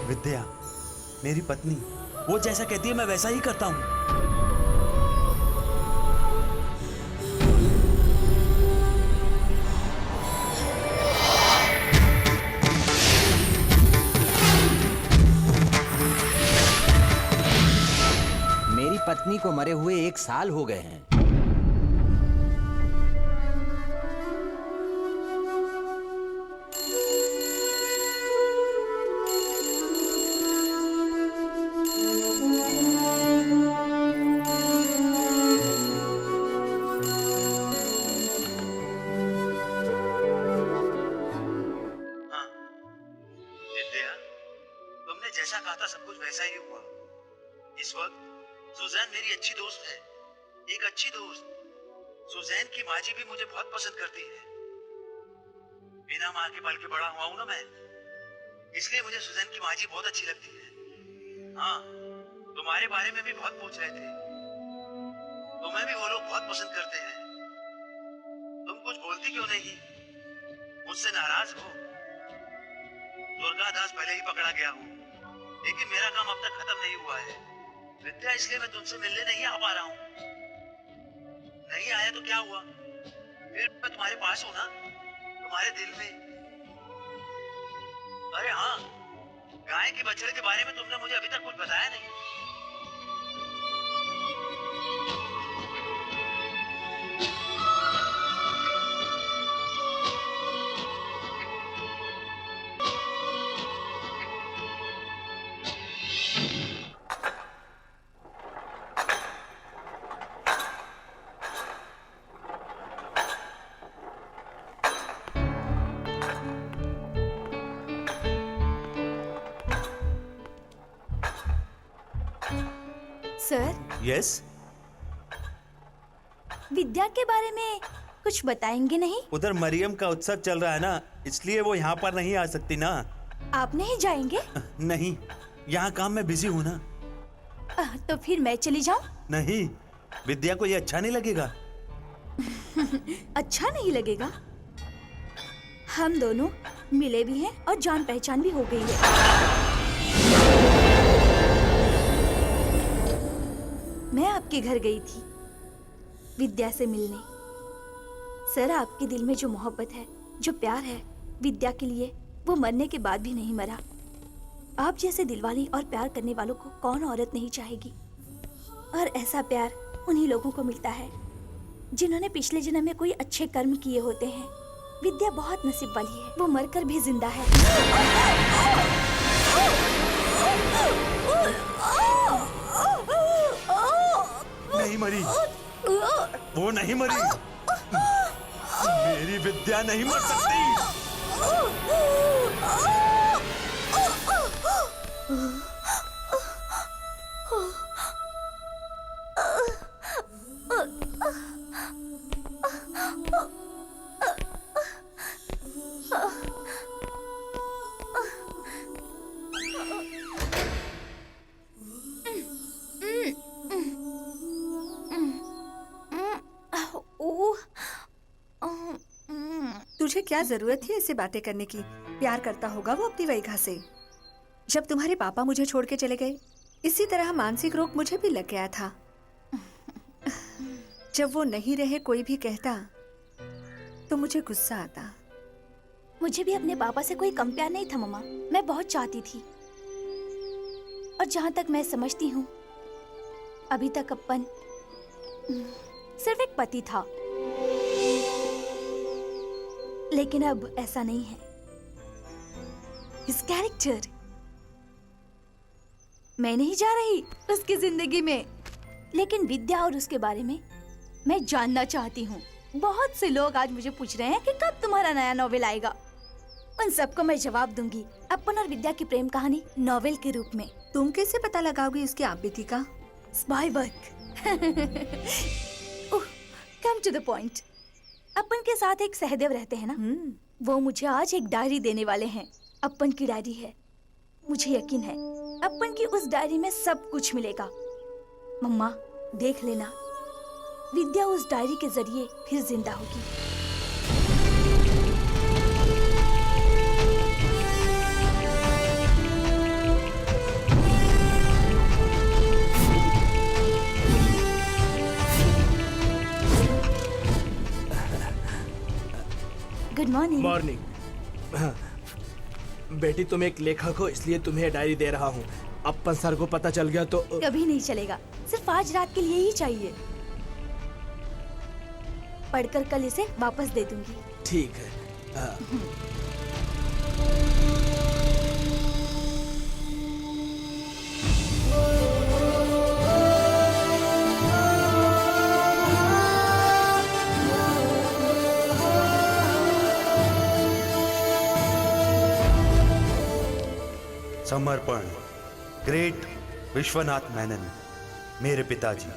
विद्या, मेरी पत्नी, वो जैसा कहती है मैं वैसा ही करता हूँ। मेरी पत्नी को मरे हुए 1 साल हो गए हैं। सुजैन मेरी अच्छी दोस्त है, एक अच्छी दोस्त। सुजैन की माँ जी भी मुझे बहुत पसंद करती है। बिना माँ के पल के बड़ा हुआ हूं ना मैं, इसलिए मुझे सुजैन की माँ जी बहुत अच्छी लगती है। हाँ, तुम्हारे बारे में भी बहुत पूछ रहे थे। तुम्हें भी वो लोग बहुत पसंद करते हैं। तुम कुछ बोलती क्यों नहीं? मुझसे नाराज हो? दुर्गा दास पहले ही पकड़ा गया हूँ, लेकिन मेरा काम अब तक खत्म नहीं हुआ है। विद्या, इसलिए मैं तुमसे मिलने नहीं आ पा रहा हूँ। नहीं आया तो क्या हुआ? फिर मैं तुम्हारे पास हूँ ना, तुम्हारे दिल में। अरे हाँ, गाय के बछड़े के बारे में तुमने मुझे अभी तक कुछ बताया नहीं। सर, यस, विद्या के बारे में कुछ बताएंगे नहीं? उधर मरियम का उत्सव चल रहा है ना, इसलिए वो यहाँ पर नहीं आ सकती ना। आप नहीं जाएंगे? नहीं, यहाँ काम में बिजी हूँ ना। तो फिर मैं चली जाऊं? नहीं, विद्या को ये अच्छा नहीं लगेगा। अच्छा नहीं लगेगा? हम दोनों मिले भी हैं और जान पहचान भी हो गई है। मैं आपके घर गई थी विद्या से मिलने। सर, आपके दिल में जो मोहब्बत है, जो प्यार है विद्या के लिए, वो मरने के बाद भी नहीं मरा। आप जैसे दिलवाली और प्यार करने वालों को कौन औरत नहीं चाहेगी? और ऐसा प्यार उन्हीं लोगों को मिलता है जिन्होंने पिछले जन्म में कोई अच्छे कर्म किए होते हैं। विद्या बहुत नसीब वाली है, वो मरकर भी जिंदा है। नहीं मरी, वो नहीं मरी। मेरी विद्या नहीं मर सकती। तुझे क्या जरूरत है ऐसे बातें करने की? प्यार करता होगा वो अपनी वैघा से। जब तुम्हारे पापा मुझे छोड़ के चले गए, इसी तरह मानसिक रोग मुझे भी लग गया था। जब वो नहीं रहे कोई भी कहता तो मुझे गुस्सा आता। मुझे भी अपने पापा से कोई कम प्यार नहीं था मम्मा। मैं बहुत चाहती थी, और जहाँ तक मैं समझती हूँ अभी तक अपन सिर्फ एक पति था। लेकिन अब ऐसा नहीं है। His character। मैं नहीं जा रही उसकी जिंदगी में, लेकिन विद्या और उसके बारे में मैं जानना चाहती हूँ। बहुत से लोग आज मुझे पूछ रहे हैं कि कब तुम्हारा नया नॉवेल आएगा। उन सबको मैं जवाब दूंगी, अपन और विद्या की प्रेम कहानी नॉवेल के रूप में। तुम कैसे पता लगाओगी उसकी आप बीती का? Spy work. Come to the point. अपन के साथ एक सहदेव रहते हैं ना, वो मुझे आज एक डायरी देने वाले हैं। अपन की डायरी है, मुझे यकीन है अपन की उस डायरी में सब कुछ मिलेगा। मम्मा देख लेना, विद्या उस डायरी के जरिए फिर जिंदा होगी। Good morning. मॉर्निंग। बेटी, तुम एक लेखक हो, इसलिए तुम्हें डायरी दे रहा हूँ। अपन सर को पता चल गया तो कभी नहीं चलेगा, सिर्फ आज रात के लिए ही चाहिए। पढ़कर कल इसे वापस दे दूंगी। ठीक है। समर्पण, ग्रेट विश्वनाथ मेनन। मेरे पिताजी।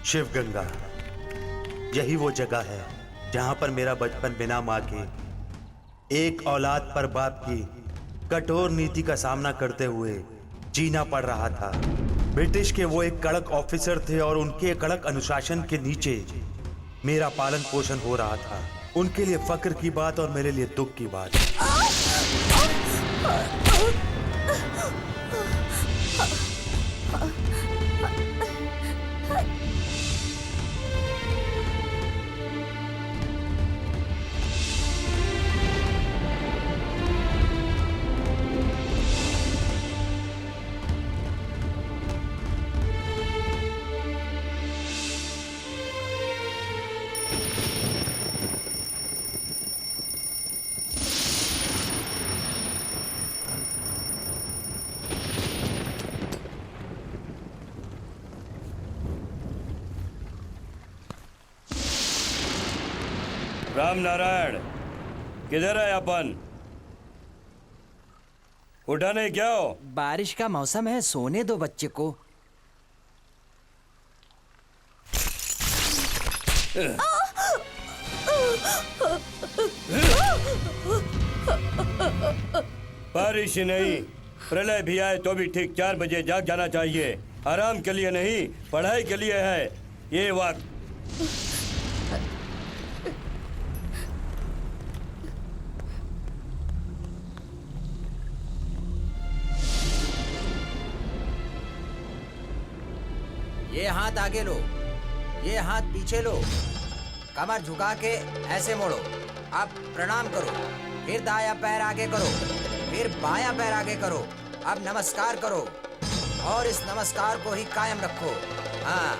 शिव गंगा, यही वो जगह है जहां पर मेरा बचपन बिना मां के एक औलाद पर बाप की कठोर नीति का सामना करते हुए जीना पड़ रहा था। ब्रिटिश के वो एक कड़क ऑफिसर थे और उनके कड़क अनुशासन के नीचे मेरा पालन पोषण हो रहा था। उनके लिए फक्र की बात और मेरे लिए दुख की बात। राम नारायण, किधर है अपन? उठा नहीं क्या हो? बारिश का मौसम है, सोने दो बच्चे को। बारिश ही नहीं, प्रलय भी आए तो भी ठीक 4 बजे जाग जाना चाहिए। आराम के लिए नहीं, पढ़ाई के लिए है ये वक्त। ये हाथ आगे लो, ये हाथ पीछे लो, कमर झुका के ऐसे मोड़ो। अब प्रणाम करो, फिर दायां पैर आगे करो, फिर बायां पैर आगे करो। अब नमस्कार करो और इस नमस्कार को ही कायम रखो। हाँ।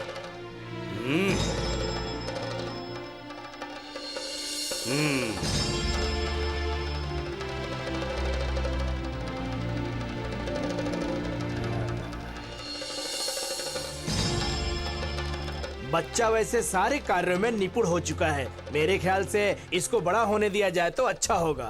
बच्चा वैसे सारे कार्यों में निपुण हो चुका है। मेरे ख्याल से इसको बड़ा होने दिया जाए तो अच्छा होगा।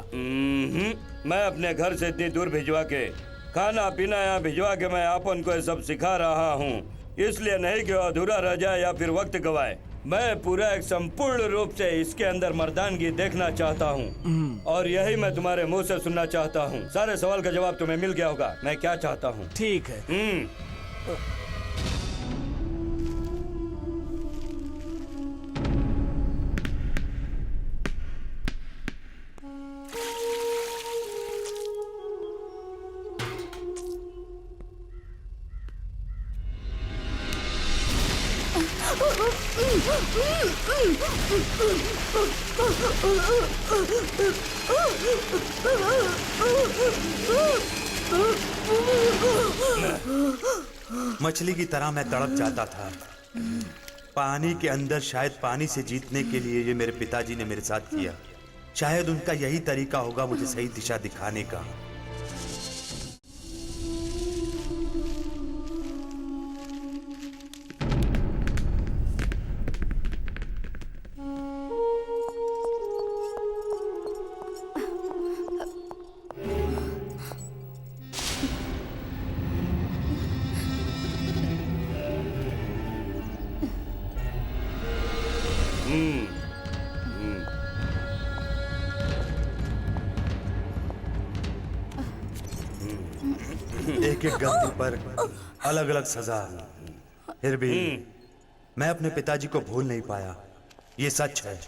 मैं अपने घर से इतनी दूर भिजवा के, खाना पीना यहाँ भिजवा के मैं आपन को ये सब सिखा रहा हूँ, इसलिए नहीं कि वो अधूरा रह जाए या फिर वक्त गवाए। मैं पूरा एक संपूर्ण रूप से इसके अंदर मर्दानगी देखना चाहता हूँ और यही मैं तुम्हारे मुंह से सुनना चाहता हूँ। सारे सवाल का जवाब तुम्हें मिल गया होगा मैं क्या चाहता हूँ। ठीक है। मछली की तरह मैं तड़प जाता था। पानी के अंदर शायद पानी से जीतने के लिए ये मेरे पिताजी ने मेरे साथ किया। शायद उनका यही तरीका होगा मुझे सही दिशा दिखाने का। एक एक गलती पर अलग अलग सजा। फिर भी मैं अपने पिताजी को भूल नहीं पाया, ये सच है।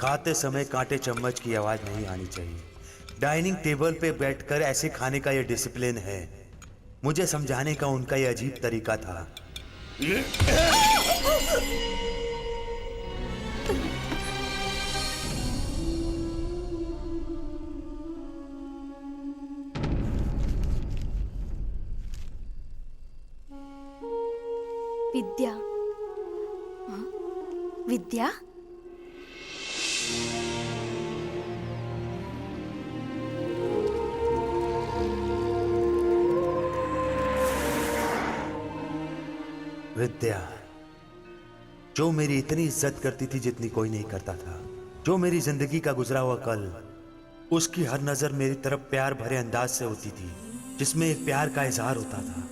खाते समय कांटे चम्मच की आवाज नहीं आनी चाहिए। डाइनिंग टेबल पे बैठकर ऐसे खाने का ये डिसिप्लिन है। मुझे समझाने का उनका ये अजीब तरीका था। विद्या। हाँ? विद्या? विद्या, जो मेरी इतनी इज्जत करती थी जितनी कोई नहीं करता था, जो मेरी जिंदगी का गुजरा हुआ कल, उसकी हर नजर मेरी तरफ प्यार भरे अंदाज से होती थी, जिसमें एक प्यार का इजहार होता था।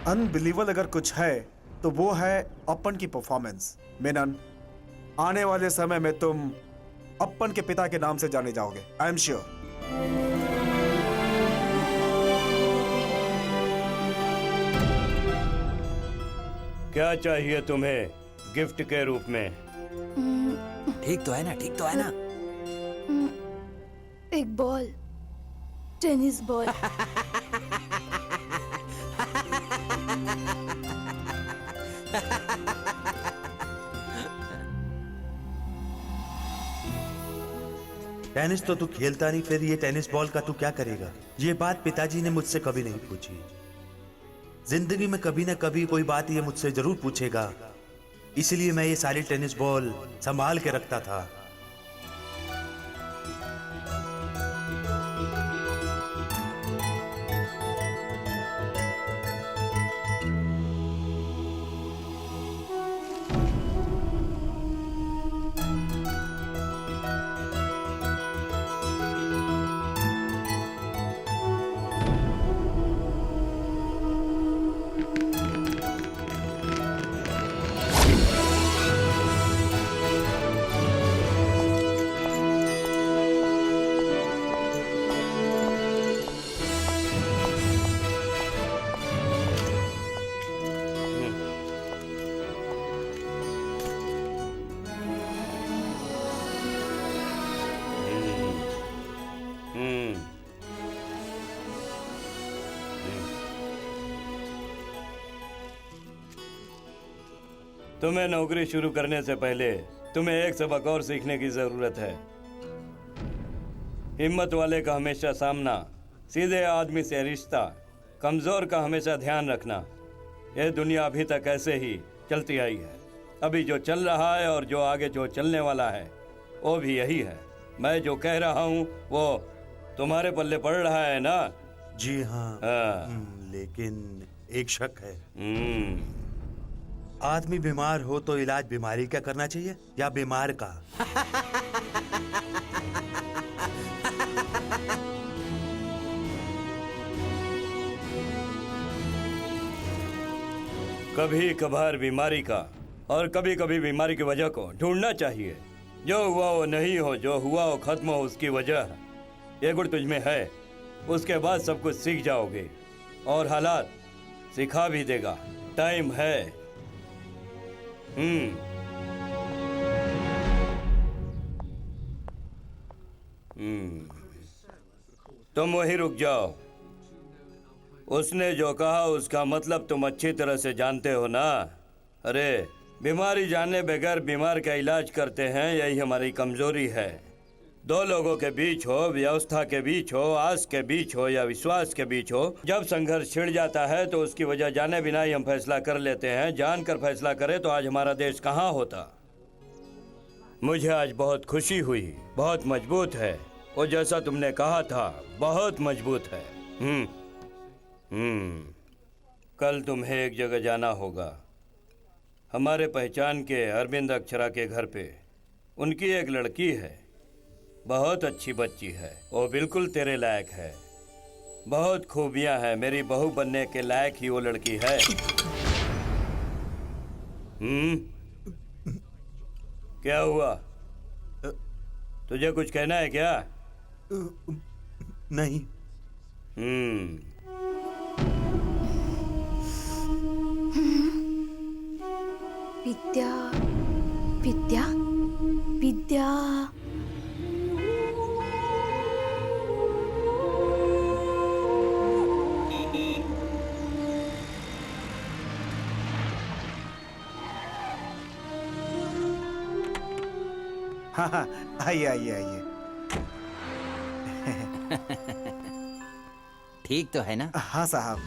अनबिलीवेबल अगर कुछ है तो वो है अपन की परफॉर्मेंस। मेनन, आने वाले समय में तुम अपन के पिता के नाम से जाने जाओगे, आई एम श्योर। क्या चाहिए तुम्हें गिफ्ट के रूप में? ठीक तो है ना, ठीक तो है ना? एक बॉल, टेनिस बॉल। टेनिस तो तू खेलता नहीं, फिर ये टेनिस बॉल का तू क्या करेगा? ये बात पिताजी ने मुझसे कभी नहीं पूछी। जिंदगी में कभी ना कभी कोई बात ये मुझसे जरूर पूछेगा, इसलिए मैं ये सारी टेनिस बॉल संभाल के रखता था। तुम्हें नौकरी शुरू करने से पहले तुम्हें एक सबक और सीखने की जरूरत है। हिम्मत वाले का हमेशा सामना, सीधे आदमी से रिश्ता, कमजोर का हमेशा ध्यान रखना। यह दुनिया अभी तक ऐसे ही चलती आई है। अभी जो चल रहा है और जो आगे जो चलने वाला है वो भी यही है। मैं जो कह रहा हूँ वो तुम्हारे पल्ले पड़ रहा है ना? जी हाँ। लेकिन एक शक है। आदमी बीमार हो तो इलाज बीमारी का करना चाहिए या बीमार का? कभी कभार बीमारी का और कभी कभी बीमारी की वजह को ढूंढना चाहिए। जो हुआ वो नहीं हो, जो हुआ वो खत्म हो, उसकी वजह। ये गुण तुझ में है, उसके बाद सब कुछ सीख जाओगे और हालात सिखा भी देगा। टाइम है। तुम वहीं रुक जाओ। उसने जो कहा उसका मतलब तुम अच्छी तरह से जानते हो ना? अरे, बीमारी जाने बगैर बीमार का इलाज करते हैं, यही हमारी कमजोरी है। दो लोगों के बीच हो, व्यवस्था के बीच हो, आस के बीच हो या विश्वास के बीच हो, जब संघर्ष छिड़ जाता है तो उसकी वजह जाने बिना ही हम फैसला कर लेते हैं। जानकर फैसला करें तो आज हमारा देश कहाँ होता। मुझे आज बहुत खुशी हुई, बहुत मजबूत है वो, जैसा तुमने कहा था बहुत मजबूत है। कल तुम्हें एक जगह जाना होगा, हमारे पहचान के अरविंद अक्षरा के घर पे। उनकी एक लड़की है, बहुत अच्छी बच्ची है, वो बिल्कुल तेरे लायक है, बहुत खूबियां हैं, मेरी बहू बनने के लायक ही वो लड़की है। क्या हुआ? तुझे कुछ कहना है क्या? नहीं। विद्या विद्या विद्या। हाँ हाँ, आइए आइए आइए। ठीक तो है ना? हाँ साहब।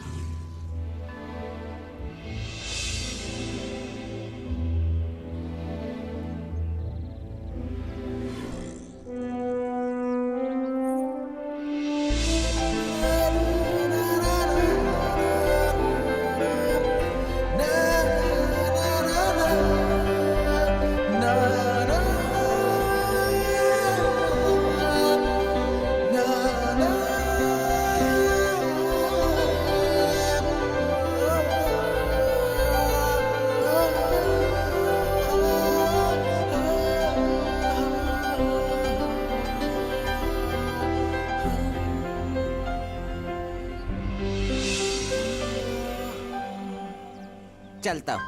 चलता हूँ।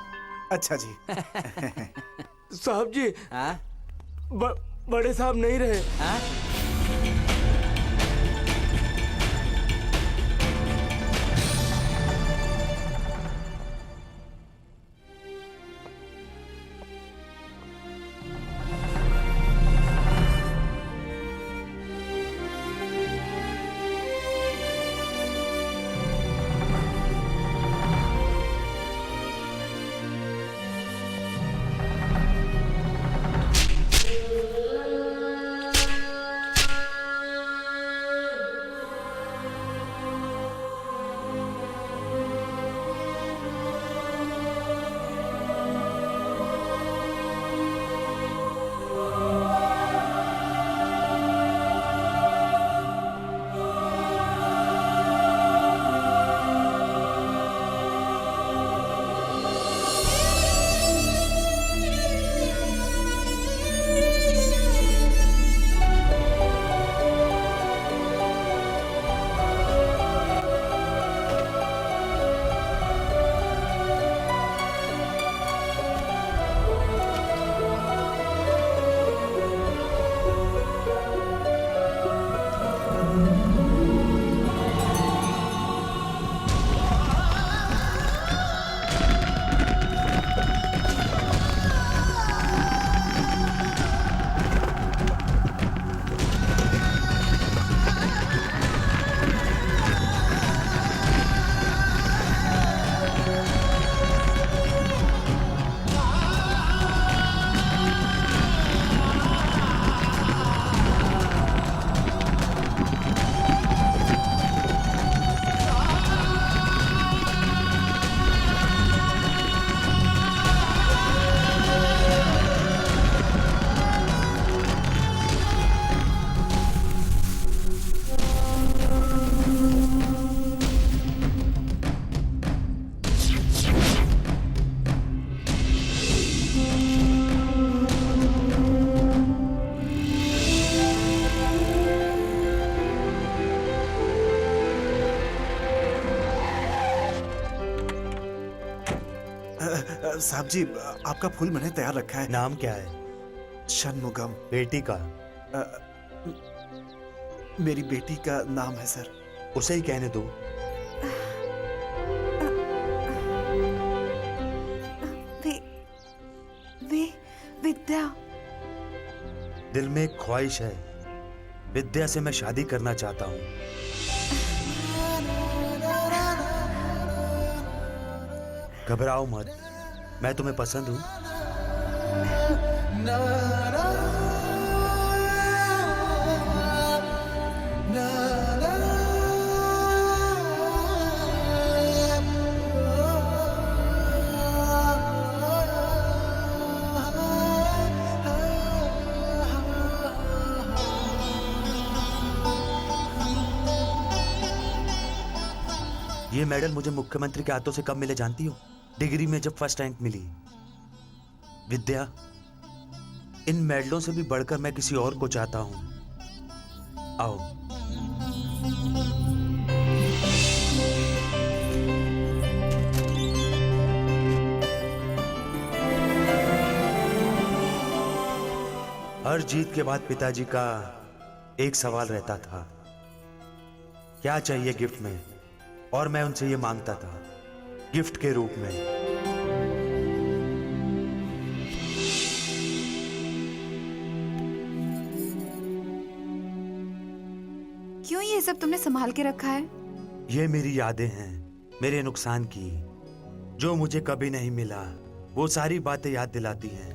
अच्छा जी। साहब जी, हाँ? बड़े साहब नहीं रहे। हाँ? साहब जी, आपका फूल मैंने तैयार रखा है। नाम क्या है? षणमुगम। बेटी का? मेरी बेटी का नाम है सर। उसे ही कहने दो। वे विद्या। दिल में एक ख्वाहिश है, विद्या से मैं शादी करना चाहता हूँ। घबराओ मत, मैं तुम्हें पसंद हूँ। ये मेडल मुझे मुख्यमंत्री के हाथों से कब मिले जानती हो? डिग्री में जब फर्स्ट रैंक मिली। विद्या, इन मेडलों से भी बढ़कर मैं किसी और को चाहता हूं। आओ। हर जीत के बाद पिताजी का एक सवाल रहता था, क्या चाहिए गिफ्ट में? और मैं उनसे ये मांगता था गिफ्ट के रूप में। क्यों ये सब तुमने संभाल के रखा है? ये मेरी यादें हैं, मेरे नुकसान की, जो मुझे कभी नहीं मिला। वो सारी बातें याद दिलाती हैं।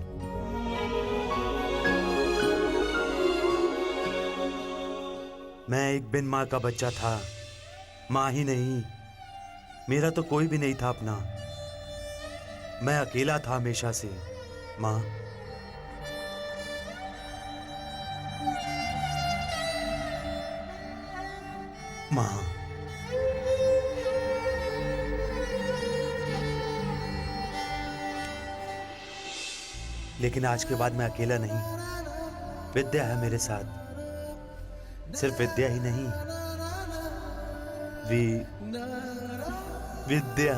मैं एक बिन माँ का बच्चा था, माँ ही नहीं, मेरा तो कोई भी नहीं था अपना। मैं अकेला था हमेशा से। माँ, माँ, लेकिन आज के बाद मैं अकेला नहीं। विद्या है मेरे साथ। सिर्फ विद्या ही नहीं, विद्या।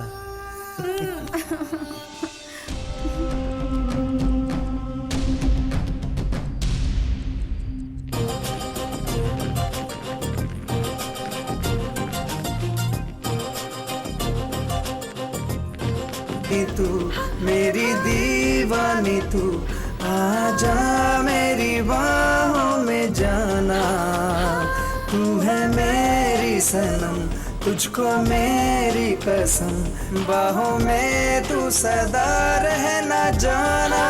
तू मेरी दीवानी, तू आजा मेरी बाहों में जाना। तू है मेरी सनम, तुझको मेरी कसम, बाहों में तू सदा रहना जाना।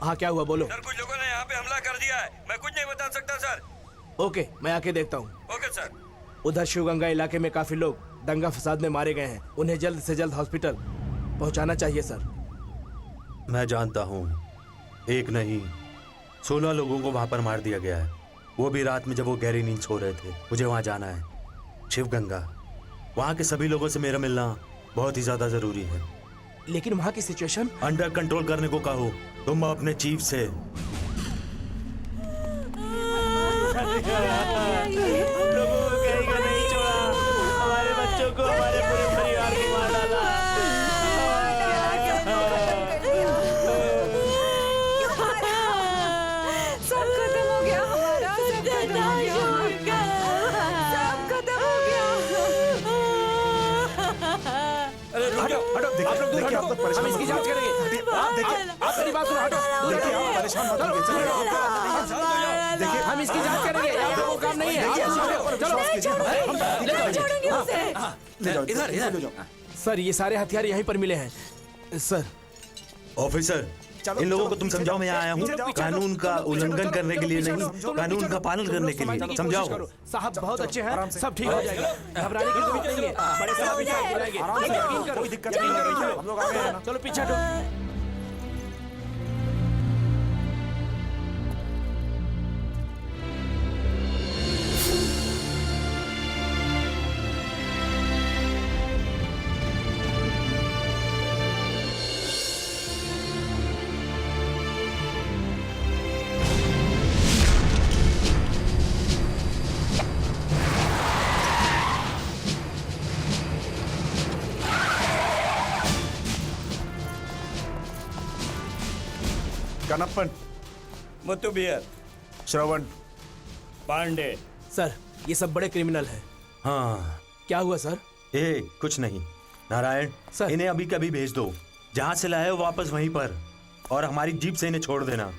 हाँ, क्या हुआ बोलो। सर, कुछ लोगों ने यहाँ पे हमला कर दिया है। मैं कुछ नहीं बता सकता सर। ओके, मैं आके देखता हूँ। Okay sir. उधर शिवगंगा इलाके में काफी लोग दंगा फसाद में मारे गए हैं। उन्हें जल्द से जल्द हॉस्पिटल पहुँचाना चाहिए सर। मैं जानता हूँ, एक नहीं 16 लोगों को वहां पर मार दिया गया है। वो भी रात में जब वो गहरी नींद सो रहे थे। मुझे वहां जाना है, शिवगंगा। वहां के सभी लोगों से मेरा मिलना बहुत ही ज्यादा जरूरी है। लेकिन वहाँ की सिचुएशन अंडर कंट्रोल करने को कहो तुम अपने चीफ से। हमारे बच्चों को, हमारे पूरे परिवार को मार डाला। सब खत्म हो गया हमारा, सब खत्म हो गया, सब खत्म हो गया। अरे हटो, हटो, आप लोग दूर हटो, हम इसकी जांच करेंगे। आप मेरी बात सुनो, हटो, दूर देखिए, हटो। आप परेशान मत होइए, चलो। देखिए, हम इसकी जांच करेंगे, यहाँ पे वो काम नहीं है। देखिए, आप चलो, विश्वास कीजिए, हम ले जाओ, छोड़ूंगी उसे। ले जाओ, इधर, इधर। ले जाओ। सर, ये सारे हथियार यहीं पर मिले हैं सर। ऑफिसर, चलो, इन लोगों चलो, को तुम पीछे समझाओ, मैं जाओ, आया हूँ पीछे जाओ, कानून का चलो, उल्लंघन चलो, करने के चलो, लिए चलो, नहीं, चलो, कानून का पालन करने के लिए। समझने की समझाओ। कोशिश करो। साहब बहुत अच्छे आराम हैं, से। सब ठीक हो जाएगा, घबराने की जरूरत नहीं है। बड़े साहब भी साथ बुलाएंगे। आराम से, यकीन करो, कोई दिक्कत यकीन नहीं करो, है, हम लोग आ गए हैं ना। चलो पीछे हटो। कनप्पन, मुत्तुबियर, श्रवण, पांडे। सर, ये सब बड़े क्रिमिनल हैं। हाँ, क्या हुआ सर? कुछ नहीं। नारायण, सर। इन्हें अभी कभी भेज दो। जहाँ से लाए हो वापस वहीं पर, और हमारी जीप से इन्हें छोड़ देना।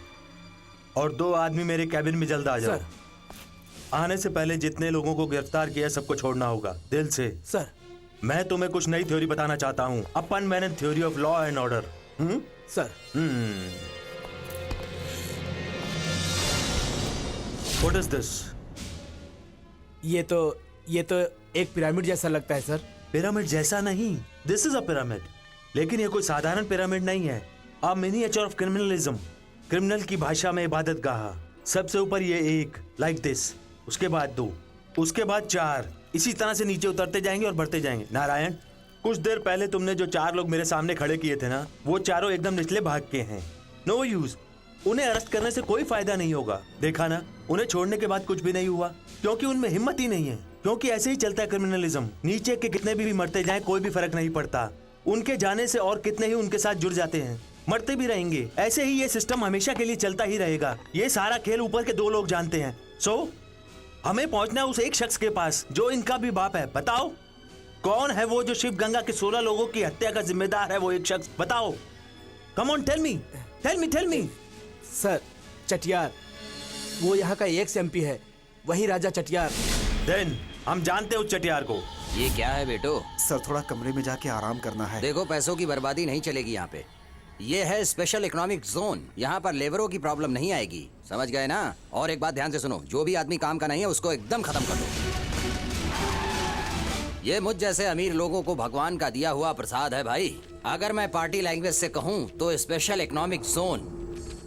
और 2 आदमी मेरे कैबिन में जल्द आ जाओ। सर। आने से पहले जितने लोगों को गिरफ्तार किया सबको छोड़ना होगा, दिल से। सर। मैं तुम्हें कुछ नई थ्योरी बताना चाहता हूँ, अपन मैंने theory of law and order. Sir. What is this? ये तो एक पिरामिड जैसा लगता है सर। पिरामिड जैसा नहीं, दिस इज अ पिरामिड। लेकिन ये कोई साधारण पिरामिड नहीं है। A miniature of criminalism. Criminal की भाषा में इबादत गाह। सबसे ऊपर ये 1 लाइक दिस, उसके बाद 2, उसके बाद 4, इसी तरह से नीचे उतरते जाएंगे और बढ़ते जाएंगे। नारायण, कुछ देर पहले तुमने जो 4 लोग मेरे सामने खड़े किए थे ना, वो चारों एकदम निचले भाग के हैं। No use. उन्हें अरेस्ट करने से कोई फायदा नहीं होगा। देखा ना, उन्हें छोड़ने के बाद कुछ भी नहीं हुआ, क्योंकि उनमें हिम्मत ही नहीं है। क्योंकि ऐसे ही चलता है क्रिमिनलिज्म। नीचे के कितने भी मरते जाएं, कोई भी फर्क नहीं पड़ता। उनके जाने से और कितने ही उनके साथ जुड़ जाते हैं, मरते भी रहेंगे। ऐसे ही ये सिस्टम हमेशा के लिए चलता ही रहेगा। ये सारा खेल ऊपर के 2 लोग जानते हैं। सो हमें पहुंचना है उस एक शख्स के पास जो इनका भी बाप है। बताओ कौन है वो जो शिव गंगा के 16 लोगों की हत्या का जिम्मेदार है? वो एक शख्स बताओ। Come on, tell me, tell me, tell me. Sir, Chettiar, वो यहाँ का एक्स एमपी है, वही राजा चटियार। देन हम जानते हैं उस चटियार को। ये क्या है बेटो? सर थोड़ा कमरे में जाके आराम करना है। देखो, पैसों की बर्बादी नहीं चलेगी यहाँ पे। ये है स्पेशल इकोनॉमिक जोन। यहाँ पर लेबरों की प्रॉब्लम नहीं आएगी, समझ गए ना? और एक बात ध्यान से सुनो, जो भी आदमी काम का नहीं है उसको एकदम खत्म कर दो। ये मुझ जैसे अमीर लोगों को भगवान का दिया हुआ प्रसाद है भाई। अगर मैं पार्टी लैंग्वेज से कहूँ तो स्पेशल इकोनॉमिक जोन।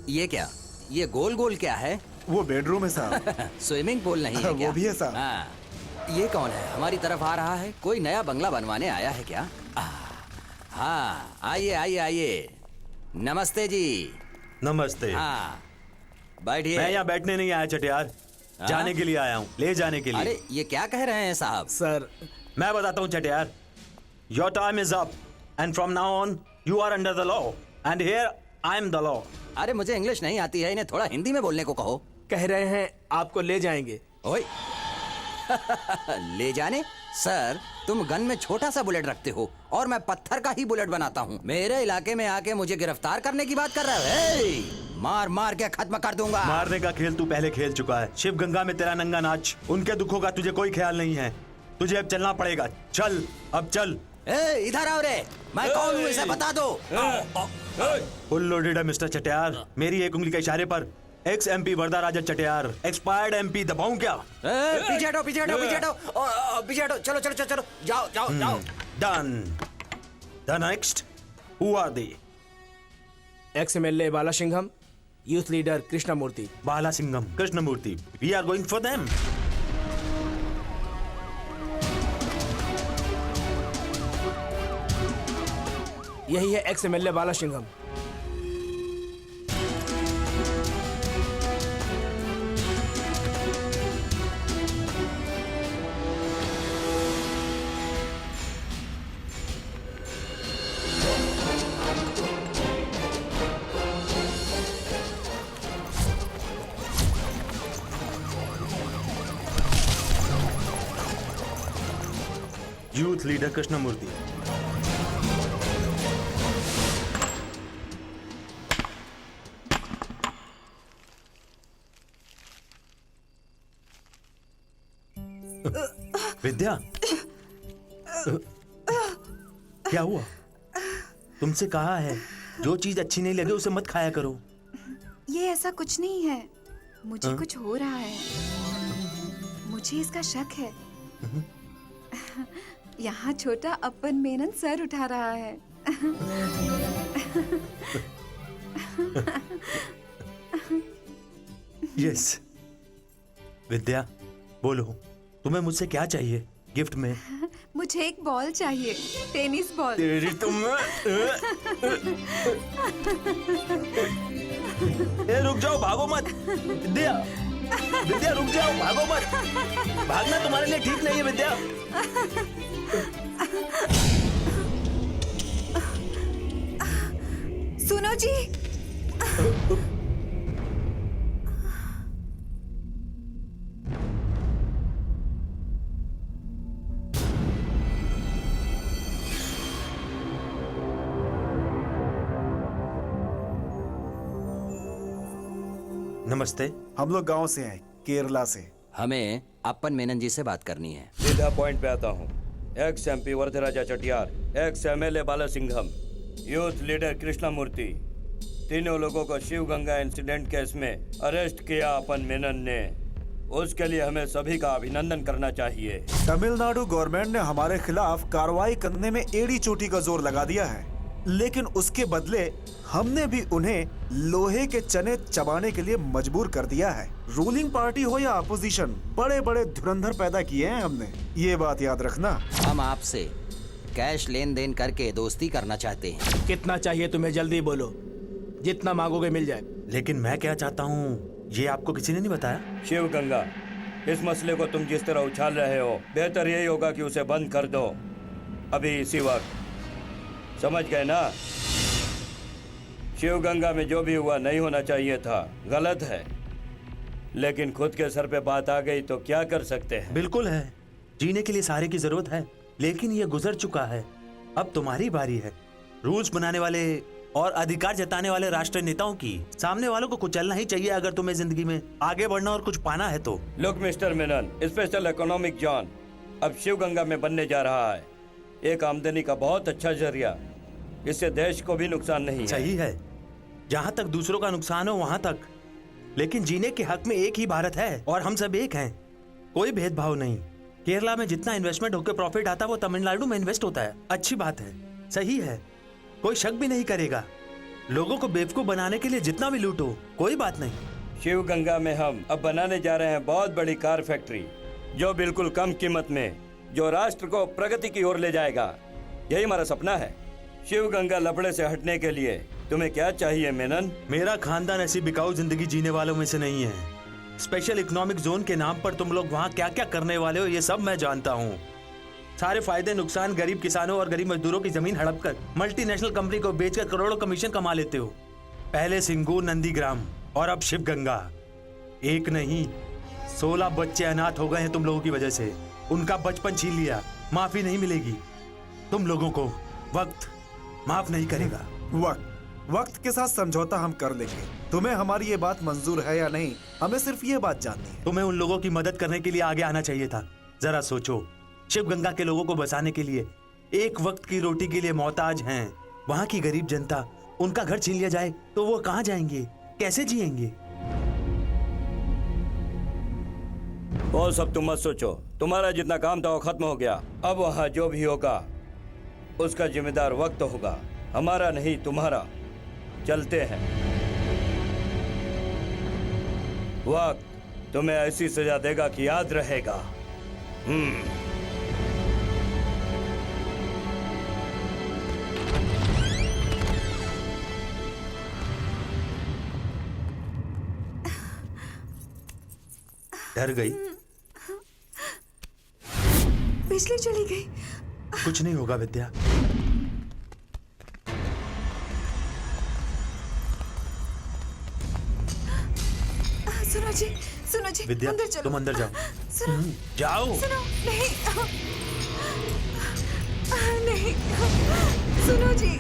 ये क्या, ये गोल गोल क्या है? वो बेडरूम है साहब। स्विमिंग पूल नहीं है वो क्या? भी है साहब। हाँ। ये कौन है? हमारी तरफ आ रहा है? कोई नया बंगला बनवाने आया है क्या? हाँ, आइए आइए आइए। नमस्ते जी। नमस्ते। हाँ, बैठिए। मैं यहाँ बैठने नहीं आया चटियार, जाने के लिए आया हूँ, ले जाने के लिए। अरे ये क्या कह रहे हैं साहब? सर, मैं बताता हूँ Chettiar. Your time is up and from now on you are under the law and here I am the law. अरे मुझे इंग्लिश नहीं आती है, इन्हें थोड़ा हिंदी में बोलने को कहो। कह रहे हैं आपको ले जाएंगे। ओए ले जाने? सर, तुम गन में छोटा सा बुलेट रखते हो और मैं पत्थर का ही बुलेट बनाता हूँ। मेरे इलाके में आके मुझे गिरफ्तार करने की बात कर रहे हो? ए, मार मार के खत्म कर दूंगा। मारने का खेल तू पहले खेल चुका है। शिव गंगा में तेरा नंगा नाच, उनके दुखों का तुझे कोई ख्याल नहीं है। तुझे अब चलना पड़ेगा। चल, अब चल। ए, इधर आओ रे, मैं कौन हूँ इसे बता दो। फुल लोडेड है मिस्टर चटियार। मेरी एक उंगली के इशारे पर एक्स एमपी वर्धा राजा चटियार, एक्सपायर्ड एमपी दबाऊं क्या? पीछे हटो, पीछे हटो, पीछे हटो, पीछे हटो। चलो चलो चलो चलो, जाओ जाओ जाओ। Done. The next, who are they? Ex MLA Balasingham, youth leader Krishnamurthy. Balasingham, Krishnamurthy. We are going for them. यही है ex MLA Balasingham. Youth leader Krishnamurthy. Vidya, क्या हुआ? तुमसे कहा है जो चीज अच्छी नहीं लगे उसे मत खाया करो। ये ऐसा कुछ नहीं है, मुझे कुछ हो रहा है, मुझे इसका शक है। यहाँ छोटा अपन मेनन सर उठा रहा है। यस विद्या, बोलो तुम्हें मुझसे क्या चाहिए गिफ्ट में? मुझे एक बॉल चाहिए, टेनिस बॉल। तेरी तुम ए, रुक जाओ, भागो मत। विद्या, विद्या रुक जाओ, भागो मत। भागना तुम्हारे लिए ठीक नहीं है विद्या। सुनो जी, नमस्ते। हम लोग गांव से हैं, केरला से। हमें अपन मेनन जी से बात करनी है। सीधा पॉइंट पे आता हूँ। Ex MP Varadaraja Chettiar, ex MLA Balasingham, youth leader Krishnamurthy, तीनों लोगों को शिव गंगा इंसिडेंट केस में अरेस्ट किया अपन मेनन ने। उसके लिए हमें सभी का अभिनंदन करना चाहिए। तमिलनाडु गवर्नमेंट ने हमारे खिलाफ कार्रवाई करने में एड़ी चोटी का जोर लगा दिया है, लेकिन उसके बदले हमने भी उन्हें लोहे के चने चबाने के लिए मजबूर कर दिया है। रूलिंग पार्टी हो या अपोजिशन, बड़े बड़े धुरंधर पैदा किए हैं हमने, ये बात याद रखना। हम आपसे कैश लेन देन करके दोस्ती करना चाहते हैं। कितना चाहिए तुम्हें, जल्दी बोलो, जितना मांगोगे मिल जाए। लेकिन मैं क्या चाहता हूँ ये आपको किसी ने नहीं बताया। शिव गंगा, इस मसले को तुम जिस तरह उछाल रहे हो, बेहतर यही होगा कि उसे बंद कर दो अभी इसी वक्त। समझ गए ना? शिव गंगा में जो भी हुआ नहीं होना चाहिए था, गलत है, लेकिन खुद के सर पे बात आ गई तो क्या कर सकते हैं। बिल्कुल है, जीने के लिए सहारे की जरूरत है, लेकिन ये गुजर चुका है। अब तुम्हारी बारी है। रूल्स बनाने वाले और अधिकार जताने वाले राष्ट्रीय नेताओं की सामने वालों को कुचलना ही चाहिए अगर तुम्हें जिंदगी में आगे बढ़ना और कुछ पाना है तो। Look mister Menon, special economic zone अब शिव गंगा में बनने जा रहा है। एक आमदनी का बहुत अच्छा जरिया, इससे देश को भी नुकसान नहीं है। सही है, जहाँ तक दूसरों का नुकसान हो वहाँ तक, लेकिन जीने के हक में एक ही भारत है और हम सब एक हैं, कोई भेदभाव नहीं। केरला में जितना इन्वेस्टमेंट होकर प्रॉफिट आता है वो तमिलनाडु में इन्वेस्ट होता है। अच्छी बात है, सही है, कोई शक भी नहीं करेगा। लोगों को बेवकूफ बनाने के लिए जितना भी लूटो, कोई बात नहीं। शिव गंगा में हम अब बनाने जा रहे हैं बहुत बड़ी कार फैक्ट्री, जो बिल्कुल कम कीमत में, जो राष्ट्र को प्रगति की ओर ले जाएगा। यही हमारा सपना है। शिव गंगा लफड़े से हटने के लिए तुम्हें क्या चाहिए मेनन? मेरा खानदान ऐसी बिकाऊ जिंदगी जीने वालों में से नहीं है। स्पेशल इकोनॉमिक जोन के नाम पर तुम लोग वहाँ क्या क्या करने वाले हो ये सब मैं जानता हूँ। सारे फायदे नुकसान गरीब किसानों और गरीब मजदूरों की जमीन हड़प कर मल्टीनेशनल कंपनी को बेचकर करोड़ों कमीशन कमा लेते हो। पहले सिंगूर, नंदीग्राम और अब शिव गंगा। एक नहीं 16 बच्चे अनाथ हो गए हैं तुम लोगों की वजह से। उनका बचपन छीन लिया, माफी नहीं मिलेगी। तुम लोगों को वक्त माफ नहीं करेगा। वक्त के साथ समझौता हम कर लेंगे। तुम्हें हमारी ये बात मंजूर है या नहीं, हमें सिर्फ ये बात जाननी है। तुम्हें उन लोगों की मदद करने के लिए आगे आना चाहिए था। जरा सोचो, शिव गंगा के लोगों को बचाने के लिए एक वक्त की रोटी के लिए मोहताज हैं। वहाँ की गरीब जनता, उनका घर छीन लिया जाए तो वो कहाँ जाएंगे, कैसे जिएंगे? वो सब तुम मत सोचो, तुम्हारा जितना काम था वो खत्म हो गया। अब वहाँ जो भी होगा उसका जिम्मेदार वक्त होगा, हमारा नहीं तुम्हारा। चलते हैं। वक्त तुम्हें ऐसी सजा देगा कि याद रहेगा। डर गई? बिजली चली गई। कुछ नहीं होगा विद्या। सुनो जी, विद्या, अंदर चलो। तुम अंदर जाओ। सुनो, जाओ। सुनो, नहीं, नहीं, सुनो जी।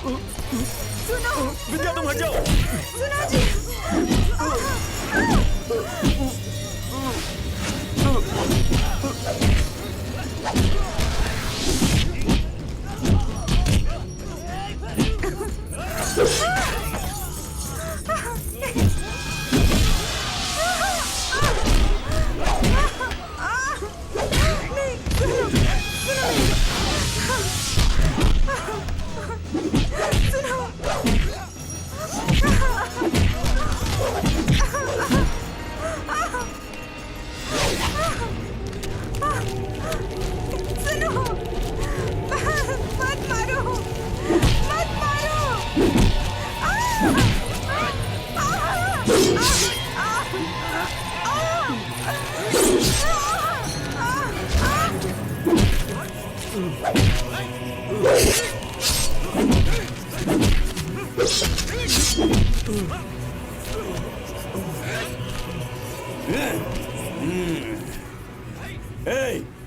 विद्या तुम हट जाओ। सुनो जी।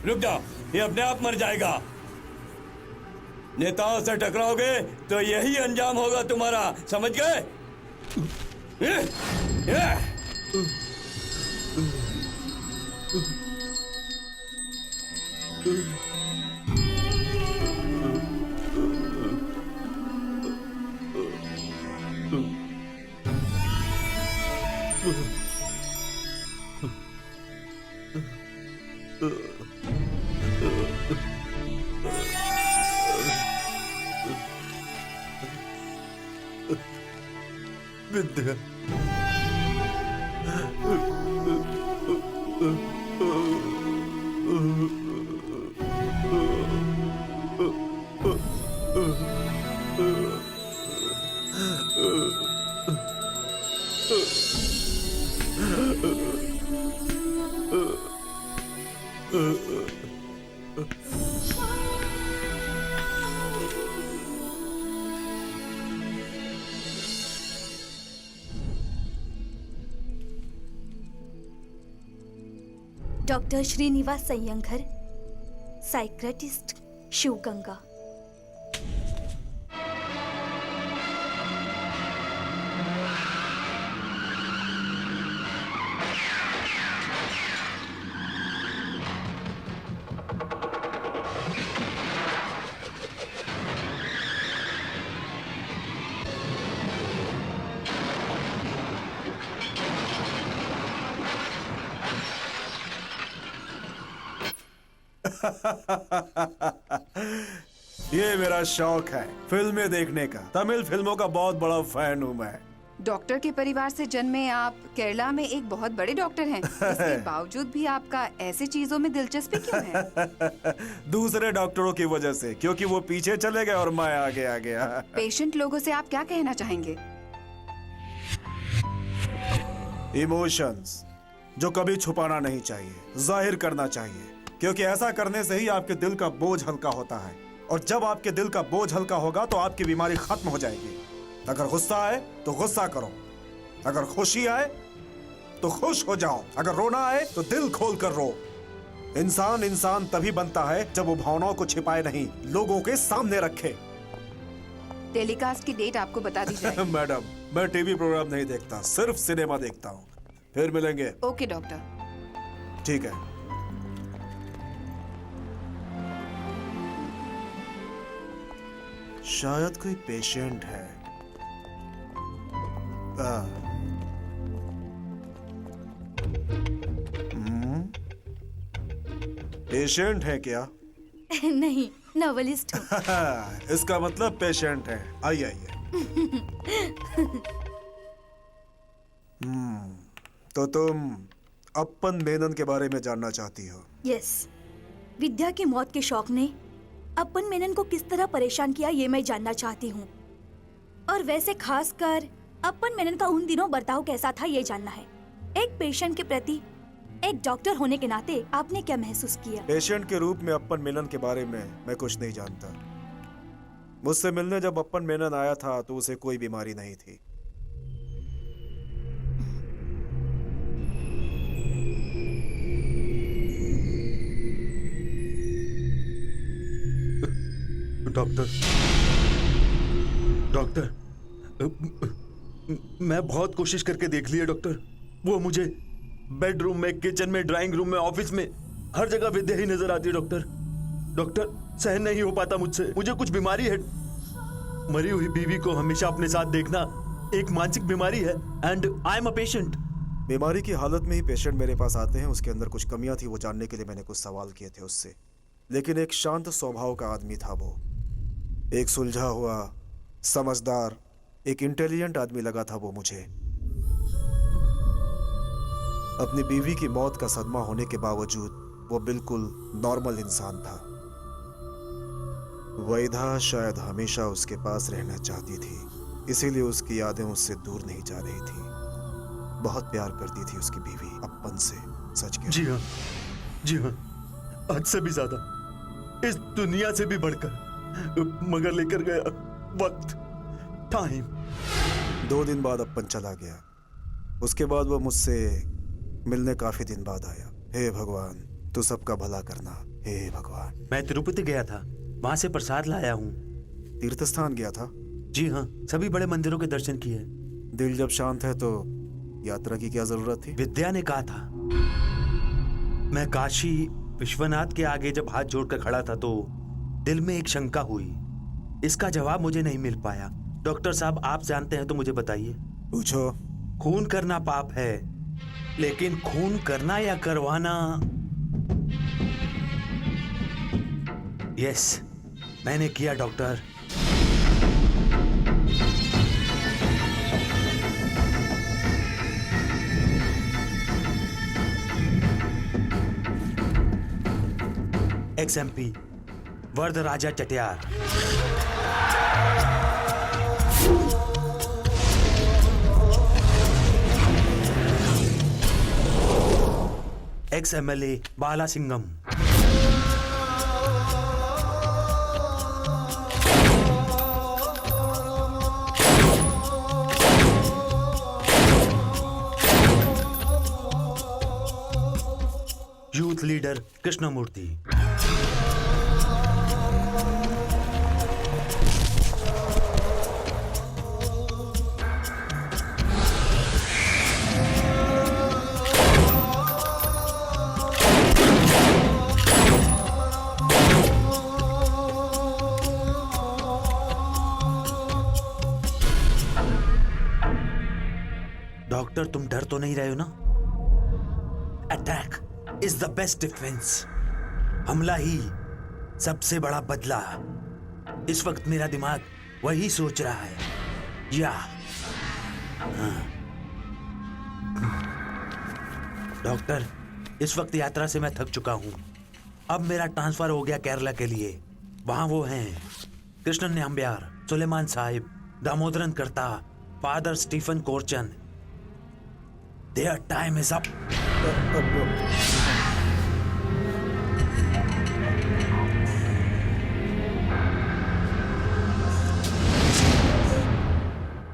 रुक जाओ, ये अपने आप मर जाएगा। नेताओं से टकराओगे तो यही अंजाम होगा तुम्हारा, समझ गए? विद्या, डॉक्टर श्रीनिवास सय्यंगर, साइकियाट्रिस्ट, शिवगंगा। ये मेरा शौक है फिल्में देखने का। तमिल फिल्मों का बहुत बड़ा फैन हूँ मैं। डॉक्टर के परिवार से जन्मे आप केरला में एक बहुत बड़े डॉक्टर हैं। इसके बावजूद भी आपका ऐसी चीजों में दिलचस्पी क्यों है? दूसरे डॉक्टरों की वजह से, क्योंकि वो पीछे चले गए और मैं आगे आ गया। पेशेंट लोगों से आप क्या कहना चाहेंगे? इमोशंस जो कभी छुपाना नहीं चाहिए, जाहिर करना चाहिए, क्योंकि ऐसा करने से ही आपके दिल का बोझ हल्का होता है। और जब आपके दिल का बोझ हल्का होगा तो आपकी बीमारी खत्म हो जाएगी। अगर गुस्सा आए तो गुस्सा करो, अगर खुशी आए तो खुश हो जाओ, अगर रोना आए तो दिल खोल कर रो। इंसान इंसान तभी बनता है जब वो भावनाओं को छिपाए नहीं, लोगों के सामने रखे। टेलीकास्ट की डेट आपको बता दी जाए। मैडम, मैं टीवी प्रोग्राम नहीं देखता, सिर्फ सिनेमा देखता हूँ। फिर मिलेंगे। Okay doctor. ठीक है। शायद कोई पेशेंट है। पेशेंट है क्या? नहीं, नॉवेलिस्ट हूँ। इसका मतलब पेशेंट है। आइए आइए। तो तुम अप्पन मेनन के बारे में जानना चाहती हो? यस, विद्या की मौत के शौक ने अप्पन मेनन को किस तरह परेशान किया ये मैं जानना चाहती हूँ। और वैसे खासकर अप्पन मेनन का उन दिनों बर्ताव कैसा था ये जानना है। एक पेशेंट के प्रति एक डॉक्टर होने के नाते आपने क्या महसूस किया? पेशेंट के रूप में अप्पन मेनन के बारे में मैं कुछ नहीं जानता। मुझसे मिलने जब अप्पन मेनन आया था तो उसे कोई बीमारी नहीं थी। डॉक्टर, डॉक्टर, मैं बहुत कोशिश करके देख लिया डॉक्टर। वो मुझे बेडरूम में, किचन में, ड्राइंग रूम में, ऑफिस में, हर जगह विद्या ही नजर आती है डॉक्टर। डॉक्टर, सहन नहीं हो पाता मुझसे। मुझे कुछ बीमारी है। मरी हुई बीवी को हमेशा अपने साथ देखना एक मानसिक बीमारी है and I am a patient. बीमारी की हालत में ही पेशेंट मेरे पास आते हैं। उसके अंदर कुछ कमियां थी, वो जानने के लिए मैंने कुछ सवाल किए थे उससे। लेकिन एक शांत स्वभाव का आदमी था वो। एक सुलझा हुआ, समझदार, एक इंटेलिजेंट आदमी लगा था वो मुझे। अपनी बीवी की मौत का सदमा होने के बावजूद वो बिल्कुल नॉर्मल इंसान था। वैधा शायद हमेशा उसके पास रहना चाहती थी, इसीलिए उसकी यादें उससे दूर नहीं जा रही थी। बहुत प्यार करती थी उसकी बीवी अपन से। सच कह। जी हाँ, जी हाँ, हद से भी ज्यादा, इस दुनिया से भी बढ़कर। मगर लेकर गया वक्त, टाइम। 2 दिन बाद अपन चला गया। उसके बाद वो मुझसे मिलने काफी दिन बाद आया। हे भगवान, तू सबका भला करना। हे भगवान। मैं तिरुपति गया था, वहां से प्रसाद लाया हूँ। तीर्थ स्थान गया था? जी हाँ, सभी बड़े मंदिरों के दर्शन किए। दिल जब शांत है तो यात्रा की क्या जरूरत थी? विद्या ने कहा था। मैं काशी विश्वनाथ के आगे जब हाथ जोड़कर खड़ा था तो दिल में एक शंका हुई। इसका जवाब मुझे नहीं मिल पाया। डॉक्टर साहब, आप जानते हैं तो मुझे बताइए। पूछो। खून करना पाप है, लेकिन खून करना या करवाना? यस, मैंने किया doctor. XMP Varadaraja Chettiar. XMLA Balasingam. Youth leader Krishnamurthy. Doctor, तुम डर तो नहीं रहे हो ना? Attack is the best defence. हमला ही सबसे बड़ा बदला। इस वक्त मेरा दिमाग वही सोच रहा है। या डॉक्टर, इस वक्त यात्रा से मैं थक चुका हूं। अब मेरा ट्रांसफर हो गया केरला के लिए। वहां वो हैं Krishnan न्याम्ब्यार, Suleman Sahib, Damodaran Kartha, father Stephen Korchan. Their time is up.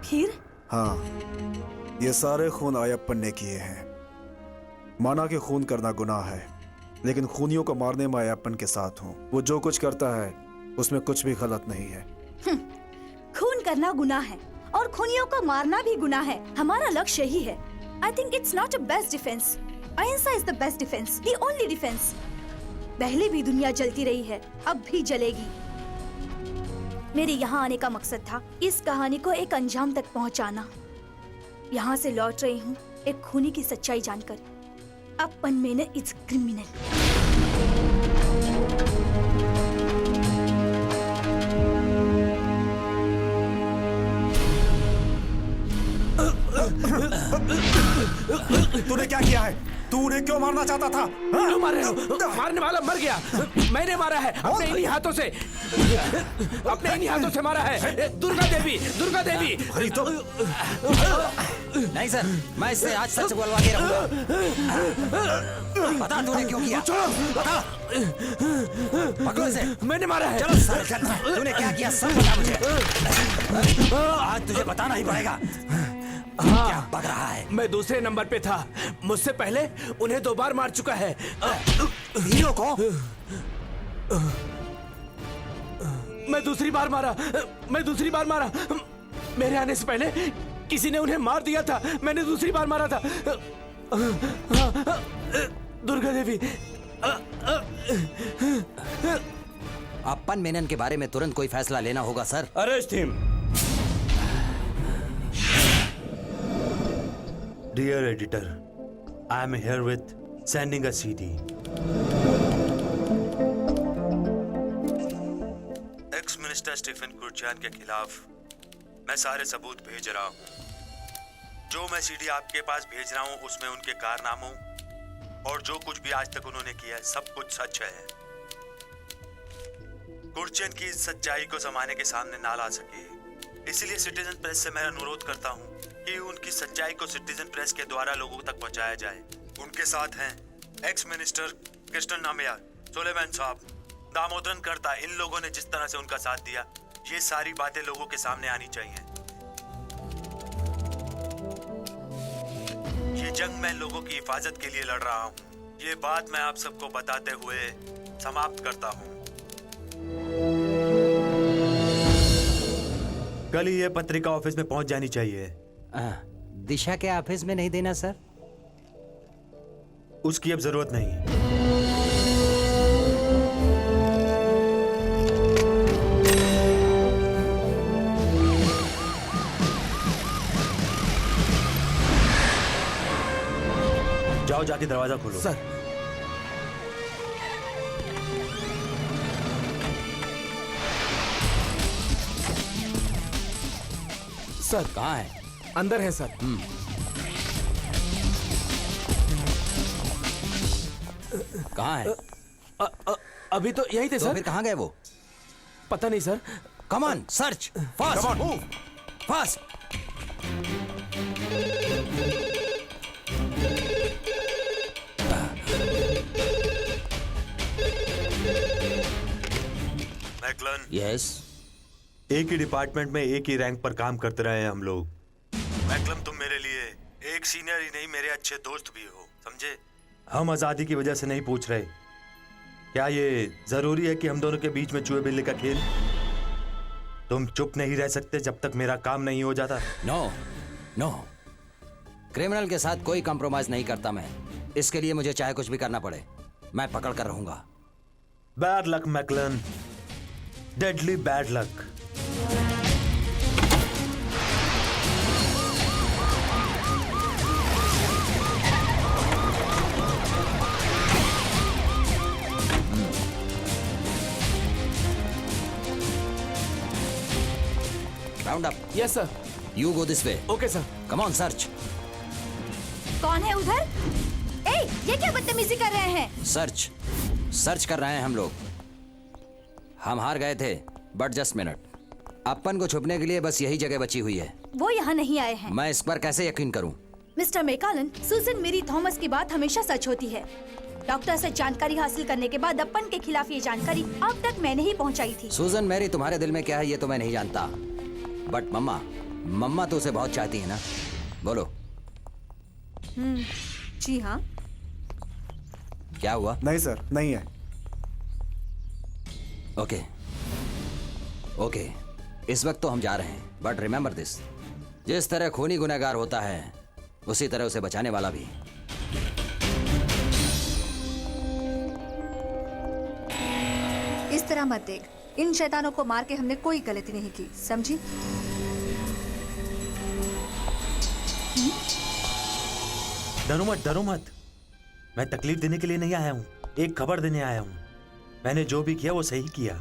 फिर? हाँ, ये सारे खून आयप्पन ने किए हैं। माना कि खून करना गुनाह है, लेकिन खूनियों को मारने में आयप्पन के साथ हूँ। वो जो कुछ करता है उसमें कुछ भी गलत नहीं है। खून करना गुनाह है और खूनियों को मारना भी गुनाह है। हमारा लक्ष्य यही है। I think it's not a best defense. अहिंसा is the best defense, the only defense. पहले भी दुनिया जलती रही है, अब भी जलेगी। मेरे यहाँ आने का मकसद था इस कहानी को एक अंजाम तक पहुँचाना। यहाँ से लौट रही हूँ एक खूनी की सच्चाई जानकर। अपन मैंने इट्स क्रिमिनल। तूने क्या किया है? तू उन्हें क्यों मारना चाहता था? क्यों मार रहे हो? मारने वाला मर गया। मैंने मारा है अपने इन्हीं हाथों से। अपने इन्हीं हाथों से मारा है। दुर्गा देवी, दुर्गा देवी। अरे तो नहीं सर, मैं इससे आज सच बोलवा के रहूंगा। बता तूने क्यों किया? बता। पकड़ो इसे। मैंने मारा है। चलो सर, चल। तूने क्या किया सब बता मुझे। आज तुझे बताना ही पड़ेगा। हाँ, क्या बग रहा है? मैं दूसरे नंबर पे था। मुझसे पहले उन्हें 2 बार मार चुका है। हीरो को? मैं मैं दूसरी बार मारा। मेरे आने से पहले किसी ने उन्हें मार दिया था। मैंने दूसरी बार मारा था। दुर्गा देवी। अपन मेनन के बारे में तुरंत कोई फैसला लेना होगा sir. Arrest him. Dear editor, I am here with sending a CD. Ex minister Stephen Kurchan के खिलाफ मैं सारे सबूत भेज रहा हूँ। जो मैं CD आपके पास भेज रहा हूँ उसमें उनके कारनामों और जो कुछ भी आज तक उन्होंने किया है सब कुछ सच है। कुर्चन की इस सच्चाई को जमाने के सामने ना ला सके, इसलिए सिटीजन प्रेस से मैं अनुरोध करता हूँ कि उनकी सच्चाई को सिटीजन प्रेस के द्वारा लोगों तक पहुँचाया जाए। उनके साथ हैं एक्स मिनिस्टर कृष्णन नामयार, सुलेमान साहब, दामोदरन करता। इन लोगों ने जिस तरह से उनका साथ दिया, ये सारी बातें लोगों के सामने आनी चाहिए। ये जंग मैं लोगों की हिफाजत के लिए लड़ रहा हूँ। ये बात मैं आप सबको बताते हुए समाप्त करता हूँ। कल ही ये पत्रिका ऑफिस में पहुंच जानी चाहिए। दिशा के ऑफिस में नहीं देना सर? उसकी अब जरूरत नहीं। जाओ जाके दरवाजा खोलो। सर। सर कहाँ है? अंदर है सर। कहाँ है? अभी तो यही थे तो सर। फिर कहाँ गए वो? पता नहीं sir. Come on search fast, Come on, move. Fast. McLean, yes. एक ही डिपार्टमेंट में एक ही रैंक पर काम करते रहे हैं हम लोग। मैकलम, तुम मेरे लिए एक सीनियर ही नहीं, मेरे अच्छे दोस्त भी हो, समझे? हम आजादी की वजह से नहीं पूछ रहे। क्या ये जरूरी है कि हम दोनों के बीच में चूहे बिल्ली का खेल? तुम चुप नहीं रह सकते जब तक मेरा काम नहीं हो जाता? नो नो, क्रिमिनल के साथ कोई कॉम्प्रोमाइज नहीं करता मैं। इसके लिए मुझे चाहे कुछ भी करना पड़े, मैं पकड़ कर रहूंगा। Bad luck McLean, deadly bad luck. Round up. Yes sir. You go this way. Okay sir. Come on search. कौन है उधर? ए, ये क्या बदतमीजी कर रहे हैं? सर्च सर्च कर रहे हैं हम लोग। हम हार गए थे, बट जस्ट मिनट। अपन को छुपने के लिए बस यही जगह बची हुई है। वो यहाँ नहीं आए हैं। मैं इस पर कैसे यकीन करूं? मिस्टर मैकालन, सुजन मेरी थॉमस की बात हमेशा सच होती है। डॉक्टर से जानकारी हासिल करने के बाद अपन के खिलाफ ये जानकारी अब तक मैंने ही पहुंचाई थी। सुजन मेरी तुम्हारे दिल में क्या है ये तो मैं नहीं जानता, बट मम्मा तो उसे बहुत चाहती है ना? बोलो। जी हाँ। क्या हुआ? नहीं सर, नहीं है। ओके ओके, इस वक्त तो हम जा रहे हैं, बट रिमेंबर दिस, जिस तरह खूनी गुनहगार होता है उसी तरह उसे बचाने वाला भी। इस तरह मत देख, इन शैतानों को मार के हमने कोई गलती नहीं की, समझी? डरो मत। मैं तकलीफ देने के लिए नहीं आया हूँ, एक खबर देने आया हूँ। मैंने जो भी किया वो सही किया।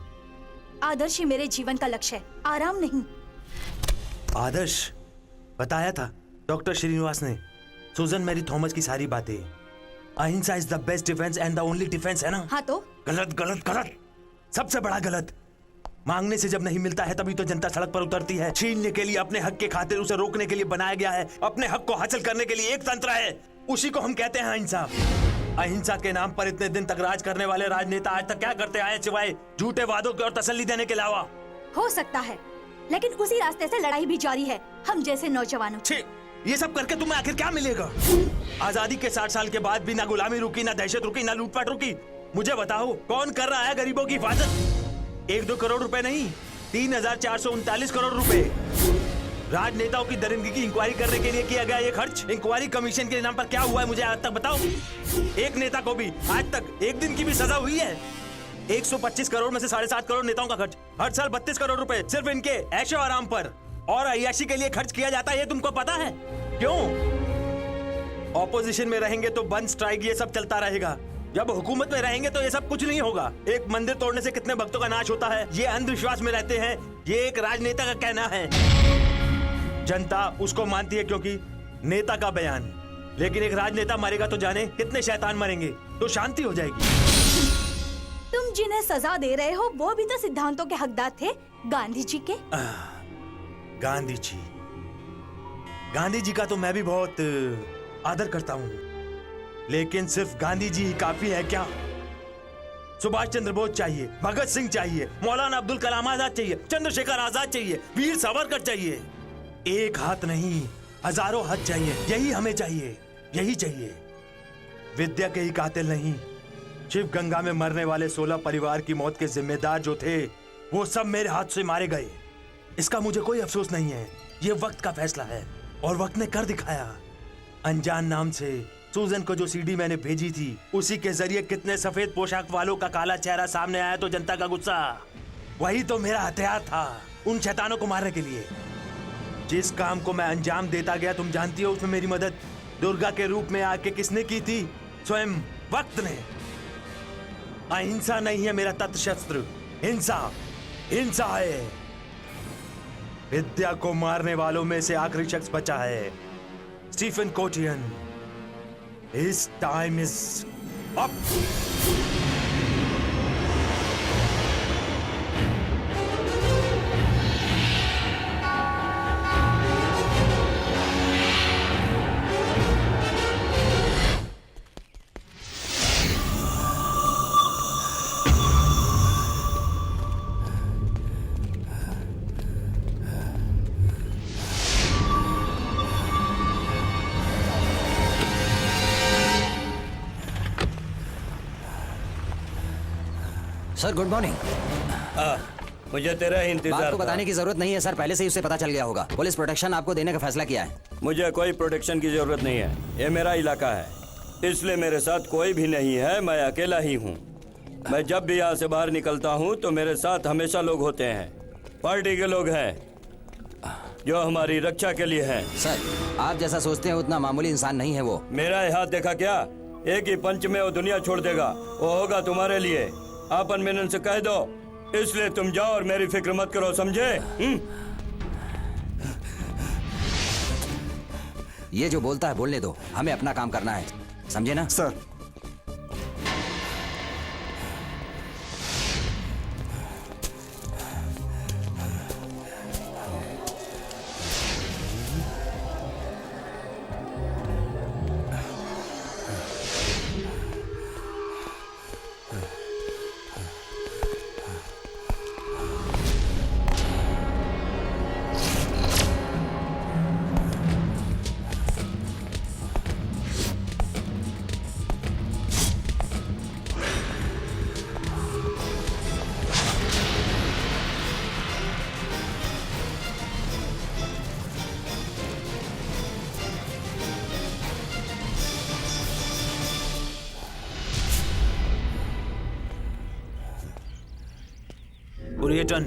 आदर्श ही मेरे जीवन का लक्ष्य है, आराम नहीं। आदर्श? बताया था डॉक्टर श्रीनिवास ने, सुजन मैरी थॉमस की सारी बातें। अहिंसा is the best defence and the only defence, है ना? हाँ तो? गलत, सबसे बड़ा गलत। मांगने से जब नहीं मिलता है तभी तो जनता सड़क पर उतरती है। छीनने के लिए, अपने हक के खातिर उसे रोकने के लिए बनाया गया है। अपने हक को हासिल करने के लिए एक तंत्र है, उसी को हम कहते हैं अहिंसा। अहिंसा के नाम पर इतने दिन तक राज करने वाले राजनेता आज तक क्या करते आए सिवाय झूठे वादों के और तसल्ली देने के अलावा? हो सकता है, लेकिन उसी रास्ते से लड़ाई भी जारी है हम जैसे नौजवानों। ये सब करके तुम्हें आखिर क्या मिलेगा? आजादी के 60 साल के बाद भी ना गुलामी रुकी, ना दहशत रुकी, ना लूटपाट रुकी। मुझे बताओ, कौन कर रहा है गरीबों की हिफाजत? 1-2 करोड़ रुपए नहीं, 3,439 करोड़ रुपए राजनेताओं की दरिंदगी की इंक्वायरी करने के लिए किया गया ये खर्च। इंक्वायरी कमीशन के नाम पर क्या हुआ है मुझे आज तक बताओ। एक नेता को भी आज तक एक दिन की भी सजा हुई है। 125 करोड़ में से 7.5 करोड़ नेताओं का खर्च, हर साल 32 करोड़ रुपए सिर्फ इनके ऐशो आराम पर और अय्याशी के लिए खर्च किया जाता है। ये तुमको पता है क्यों? ऑपोजिशन में रहेंगे तो बंद स्ट्राइक ये सब चलता रहेगा, जब हुकूमत में रहेंगे तो ये सब कुछ नहीं होगा। एक मंदिर तोड़ने से कितने भक्तों का नाश होता है, ये अंधविश्वास में रहते हैं। ये एक राजनेता का कहना है, जनता उसको मानती है क्योंकि नेता का बयान। लेकिन एक राजनेता मरेगा तो जाने कितने शैतान मरेंगे, तो शांति हो जाएगी। तुम जिन्हें सजा दे रहे हो वो भी तो सिद्धांतों के हकदार थे, गांधी जी के। गांधी जी का तो मैं भी बहुत आदर करता हूँ, लेकिन सिर्फ गांधी जी ही काफी है क्या? सुभाष चंद्र बोस चाहिए, भगत सिंह चाहिए, मौलाना अब्दुल कलाम आजाद चाहिए, चंद्रशेखर आजाद चाहिए, वीर सावरकर चाहिए। एक हाथ नहीं, हजारों हाथ चाहिए। यही हमें चाहिए, यही चाहिए। विद्या के ही कातिल नहीं, शिव गंगा में मरने वाले 16 परिवार की मौत के जिम्मेदार जो थे वो सब मेरे हाथ से मारे गए। इसका मुझे कोई अफसोस नहीं है, ये वक्त का फैसला है और वक्त ने कर दिखाया। अनजान नाम से सूजन को जो सीडी मैंने भेजी थी, उसी के जरिए कितने सफेद पोशाक वालों का काला चेहरा सामने आया तो जनता का गुस्सा, वही तो मेरा हथियार था उन शैतानों को मारने के लिए। जिस काम को मैं अंजाम देता गया तुम जानती हो उसमें मेरी मदद दुर्गा के रूप में आके किसने की थी? स्वयं वक्त ने। अहिंसा नहीं है मेरा तत्व शस्त्र, हिंसा, हिंसा है। विद्या को मारने वालों में से आखिरी शख्स बचा है Stephen Kotian. His time is up. Sir good morning. मुझे तेरा ही इंतजार बात को था। बताने की जरूरत नहीं है सर, पहले से ही उसे पता चल गया होगा। पुलिस प्रोटेक्शन आपको देने का फैसला किया है। मुझे कोई प्रोटेक्शन की जरूरत नहीं है, ये मेरा इलाका है, इसलिए मेरे साथ कोई भी नहीं है। मैं अकेला ही हूँ। मैं जब भी यहाँ से बाहर निकलता हूँ तो मेरे साथ हमेशा लोग होते हैं, पार्टी के लोग हैं जो हमारी रक्षा के लिए हैं। सर आप जैसा सोचते हैं उतना मामूली इंसान नहीं है वो। मेरा हाथ देखा क्या? एक ही पंच में वो दुनिया छोड़ देगा। वो होगा तुम्हारे लिए, आपन मिलन से कह दो। इसलिए तुम जाओ और मेरी फिक्र मत करो, समझे? ये जो बोलता है बोलने दो, हमें अपना काम करना है, समझे ना? सर कुरियटन,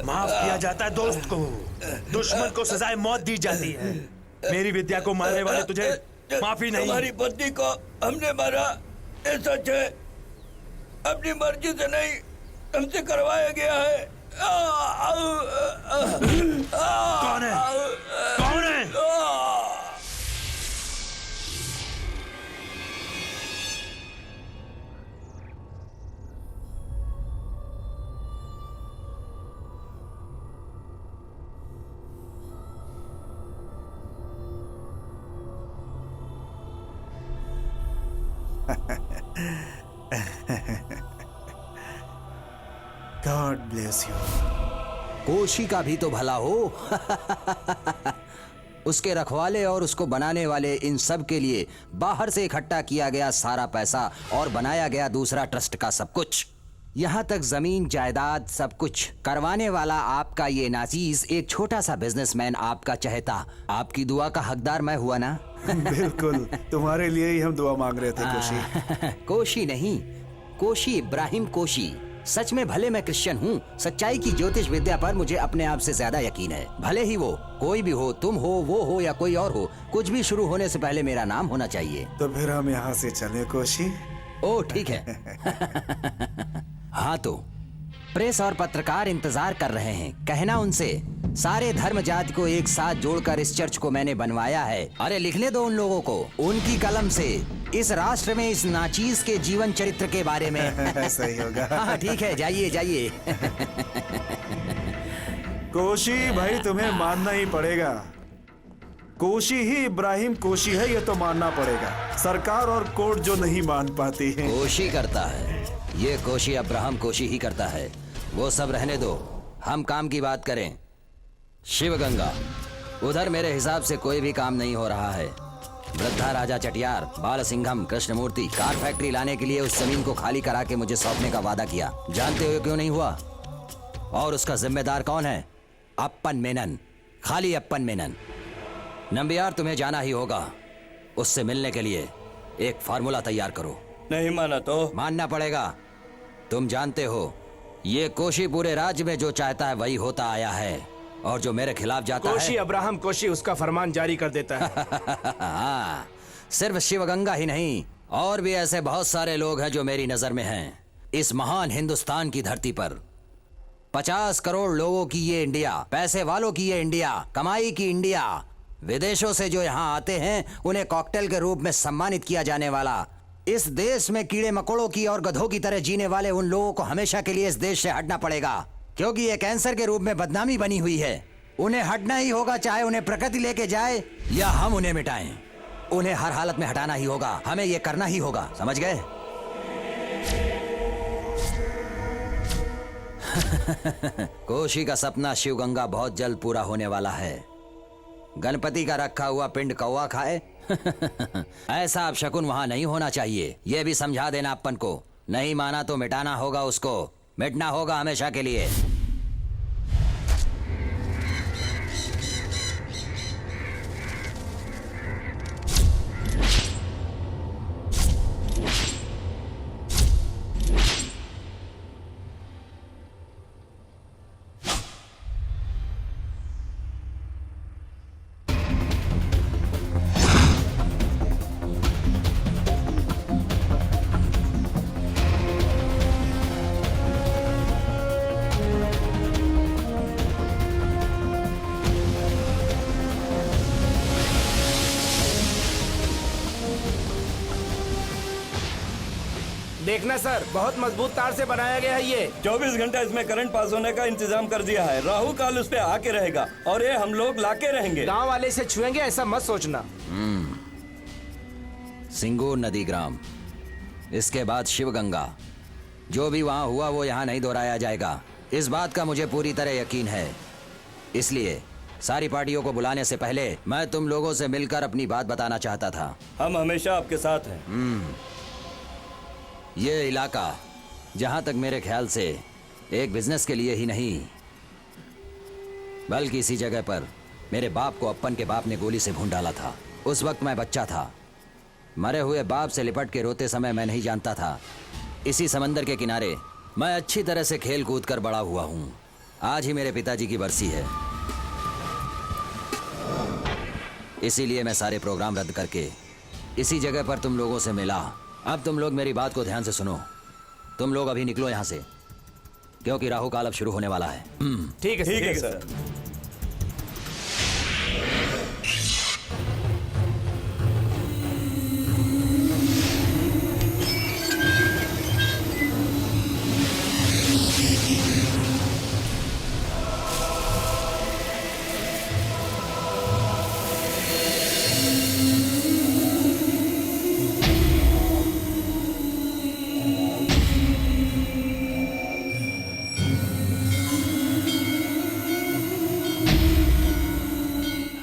माफ किया जाता है दोस्त को, दुश्मन को सजाए मौत दी जाती है। मेरी विद्या को मारने वाले तुझे माफी नहीं। तुम्हारी पत्नी को हमने मारा, ये सच है। अपनी मर्जी से नहीं, हमसे करवाया गया है। कौन है? कौन है? God bless you. कोशी का भी तो भला हो। उसके रखवाले और उसको बनाने वाले इन सब के लिए बाहर से इकट्ठा किया गया सारा पैसा और बनाया गया दूसरा ट्रस्ट का सब कुछ, यहाँ तक जमीन जायदाद सब कुछ करवाने वाला आपका ये नाजीज एक छोटा सा बिजनेसमैन, आपका चहेता, आपकी दुआ का हकदार मैं हुआ ना? बिल्कुल, तुम्हारे लिए ही हम दुआ मांग रहे थे कोशी। कोशी नहीं, कोशी इब्राहिम कोशी। सच में भले मैं क्रिश्चियन हूँ, सच्चाई की ज्योतिष विद्या पर मुझे अपने आप से ज्यादा यकीन है। भले ही वो कोई भी हो, तुम हो, वो हो या कोई और हो, कुछ भी शुरू होने से पहले मेरा नाम होना चाहिए। तो फिर हम यहाँ से चले कोशी? ओ ठीक है। हाँ तो प्रेस और पत्रकार इंतजार कर रहे हैं, कहना उनसे सारे धर्म जाति को एक साथ जोड़कर इस चर्च को मैंने बनवाया है। अरे लिखने दो उन लोगों को, उनकी कलम से इस राष्ट्र में इस नाचीज के जीवन चरित्र के बारे में। सही होगा। हाँ ठीक है, जाइए जाइए। कोशी भाई तुम्हें मानना ही पड़ेगा, कोशी ही इब्राहिम कोशी है, ये तो मानना पड़ेगा। सरकार और कोर्ट जो नहीं मान पाती है। कोशी करता है ये, कोशी अब्राहम कोशी ही करता है। वो सब रहने दो, हम काम की बात करें। शिवगंगा, उधर मेरे हिसाब से कोई भी काम नहीं हो रहा है। वृद्धा राजा चटियार, बाल सिंघम, कृष्णमूर्ति कार फैक्ट्री लाने के लिए उस जमीन को खाली करा के मुझे सौंपने का वादा किया। जानते हो क्यों नहीं हुआ? और उसका जिम्मेदार कौन है? अप्पन मेनन, खाली अप्पन मेनन। नंबियार, तुम्हें जाना ही होगा। उससे मिलने के लिए एक फार्मूला तैयार करो। नहीं माना तो? मानना पड़ेगा। तुम जानते हो ये कोशी पूरे राज्य में जो चाहता है वही होता आया है, और जो मेरे खिलाफ जाता कोशी है अब्राहम कोशी उसका फरमान जारी कर देता है। हाँ, सिर्फ शिवगंगा ही नहीं, और भी ऐसे बहुत सारे लोग हैं जो मेरी नजर में हैं। इस महान हिंदुस्तान की धरती पर 50 करोड़ लोगों की ये इंडिया, पैसे वालों की ये इंडिया, कमाई की इंडिया, विदेशों से जो यहाँ आते हैं उन्हें कॉकटेल के रूप में सम्मानित किया जाने वाला, इस देश में कीड़े मकोड़ों की और गधों की तरह जीने वाले उन लोगों को हमेशा के लिए इस देश से हटना पड़ेगा, क्योंकि ये कैंसर के रूप में बदनामी बनी हुई है। उन्हें हटना ही होगा, चाहे उन्हें प्रकृति लेके जाए या हम उन्हें मिटाएं। उन्हें हर हालत में हटाना ही होगा, हमें ये करना ही होगा, समझ गए? कोशी का सपना शिवगंगा बहुत जल्द पूरा होने वाला है। गणपति का रखा हुआ पिंड कौवा खाए। ऐसा अब शकुन वहां नहीं होना चाहिए, यह भी समझा देना अपन को। नहीं माना तो मिटाना होगा उसको, मिटना होगा हमेशा के लिए। देखना सर, बहुत मजबूत तार से बनाया गया है ये। 24 घंटा इसमें करंट पास होने का इंतजाम कर दिया है। राहु काल उस पे आके रहेगा और ये हम लोग लाके रहेंगे। गांव वाले इसे छुएंगे ऐसा मत सोचना। सिंगूर नदी ग्राम, इसके बाद शिवगंगा, जो भी वहां हुआ वो यहाँ नहीं दोहराया जाएगा, इस बात का मुझे पूरी तरह यकीन है। इसलिए सारी पार्टियों को बुलाने से पहले मैं तुम लोगों से मिलकर अपनी बात बताना चाहता था। हम हमेशा आपके साथ हैं। ये इलाका जहां तक मेरे ख्याल से एक बिजनेस के लिए ही नहीं, बल्कि इसी जगह पर मेरे बाप को अप्पन के बाप ने गोली से भून डाला था। उस वक्त मैं बच्चा था। मरे हुए बाप से लिपट के रोते समय मैं नहीं जानता था इसी समंदर के किनारे मैं अच्छी तरह से खेल कूद कर बड़ा हुआ हूँ। आज ही मेरे पिताजी की बरसी है, इसीलिए मैं सारे प्रोग्राम रद्द करके इसी जगह पर तुम लोगों से मिला। अब तुम लोग मेरी बात को ध्यान से सुनो। तुम लोग अभी निकलो यहाँ से। क्योंकि राहु काल अब शुरू होने वाला है। ठीक है ठीक है सर।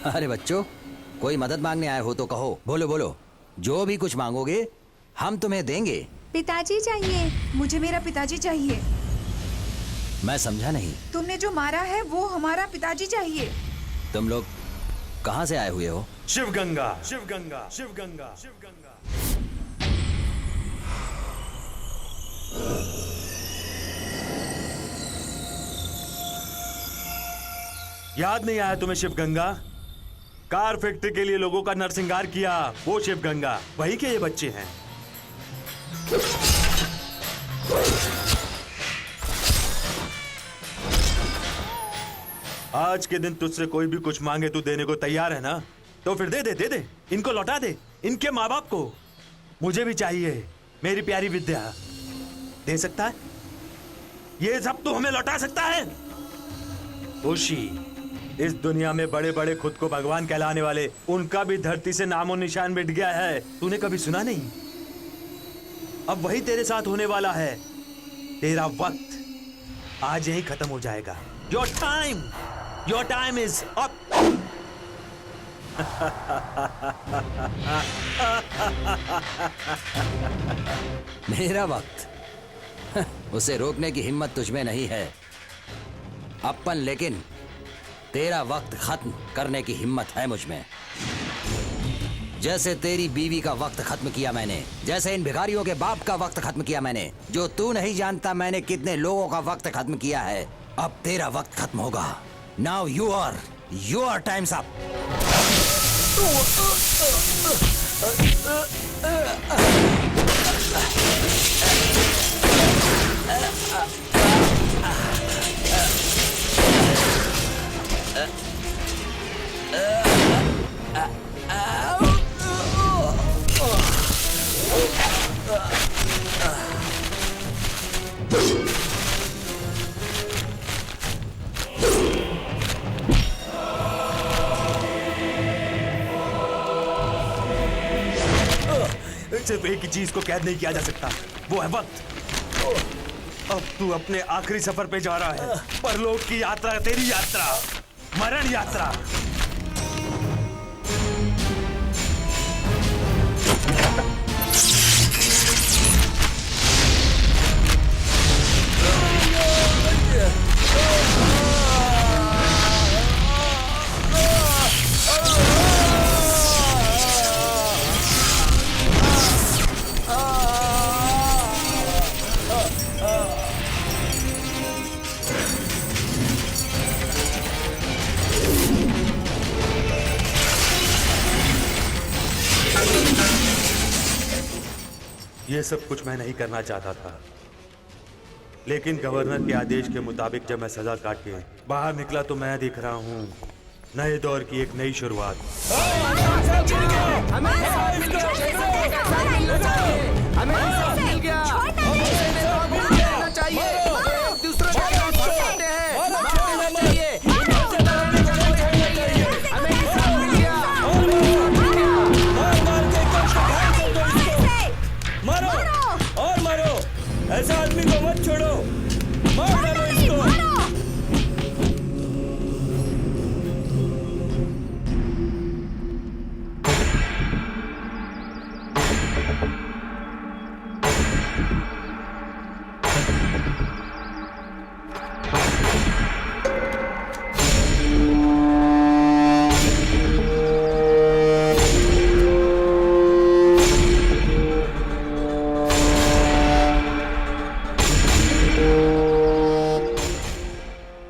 अरे बच्चों, कोई मदद मांगने आए हो तो कहो, बोलो बोलो, जो भी कुछ मांगोगे हम तुम्हें देंगे। पिताजी चाहिए। मुझे मेरा पिताजी चाहिए। मैं समझा नहीं। तुमने जो मारा है वो हमारा पिताजी चाहिए। तुम लोग कहाँ से आए हुए हो? शिवगंगा, शिवगंगा, शिवगंगा, शिवगंगा। याद नहीं आया तुम्हें शिवगंगा? कार फैक्ट्री के लिए लोगों का नरसिंगार किया, वो शिवगंगा, वही के ये बच्चे हैं। आज के दिन तुझसे कोई भी कुछ मांगे तू देने को तैयार है ना? तो फिर दे दे, दे दे, इनको लौटा दे, इनके माँ बाप को। मुझे भी चाहिए मेरी प्यारी विद्या। दे सकता है? ये सब तू हमें लौटा सकता है? खुशी, इस दुनिया में बड़े बड़े खुद को भगवान कहलाने वाले, उनका भी धरती से नामो निशान मिट गया है। तूने कभी सुना नहीं? अब वही तेरे साथ होने वाला है। तेरा वक्त आज यही खत्म हो जाएगा। Your time is up. मेरा वक्त? उसे रोकने की हिम्मत तुझमें नहीं है अपन, लेकिन तेरा वक्त खत्म करने की हिम्मत है मुझमें। जैसे तेरी बीवी का वक्त खत्म किया मैंने, जैसे इन भिखारियों के बाप का वक्त खत्म किया मैंने, जो तू नहीं जानता मैंने कितने लोगों का वक्त खत्म किया है। अब तेरा वक्त खत्म होगा। Now your time's up. सिर्फ एक ही चीज को कैद नहीं किया जा सकता, वो है वक्त। अब तू अपने आखिरी सफर पे जा रहा है, परलोक की यात्रा, तेरी यात्रा, मरण यात्रा। ये सब कुछ मैं नहीं करना चाहता था, लेकिन गवर्नर के आदेश के मुताबिक जब मैं सजा काट के बाहर निकला तो मैं देख रहा हूँ नए दौर की एक नई शुरुआत। ऐसा आदमी को मत छोड़ो, मार डालो इसको।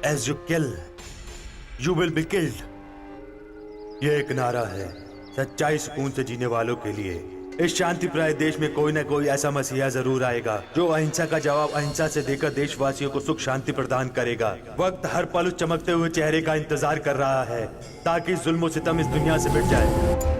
As you kill, you will be killed। ये एक नारा है सच्चाई सुकून से जीने वालों के लिए, इस शांति प्राय देश में कोई न कोई ऐसा मसीहा जरूर आएगा जो अहिंसा का जवाब अहिंसा से देकर देशवासियों को सुख शांति प्रदान करेगा। वक्त हर पल उस चमकते हुए चेहरे का इंतजार कर रहा है ताकि जुल्म और सितम इस दुनिया से मिट जाए।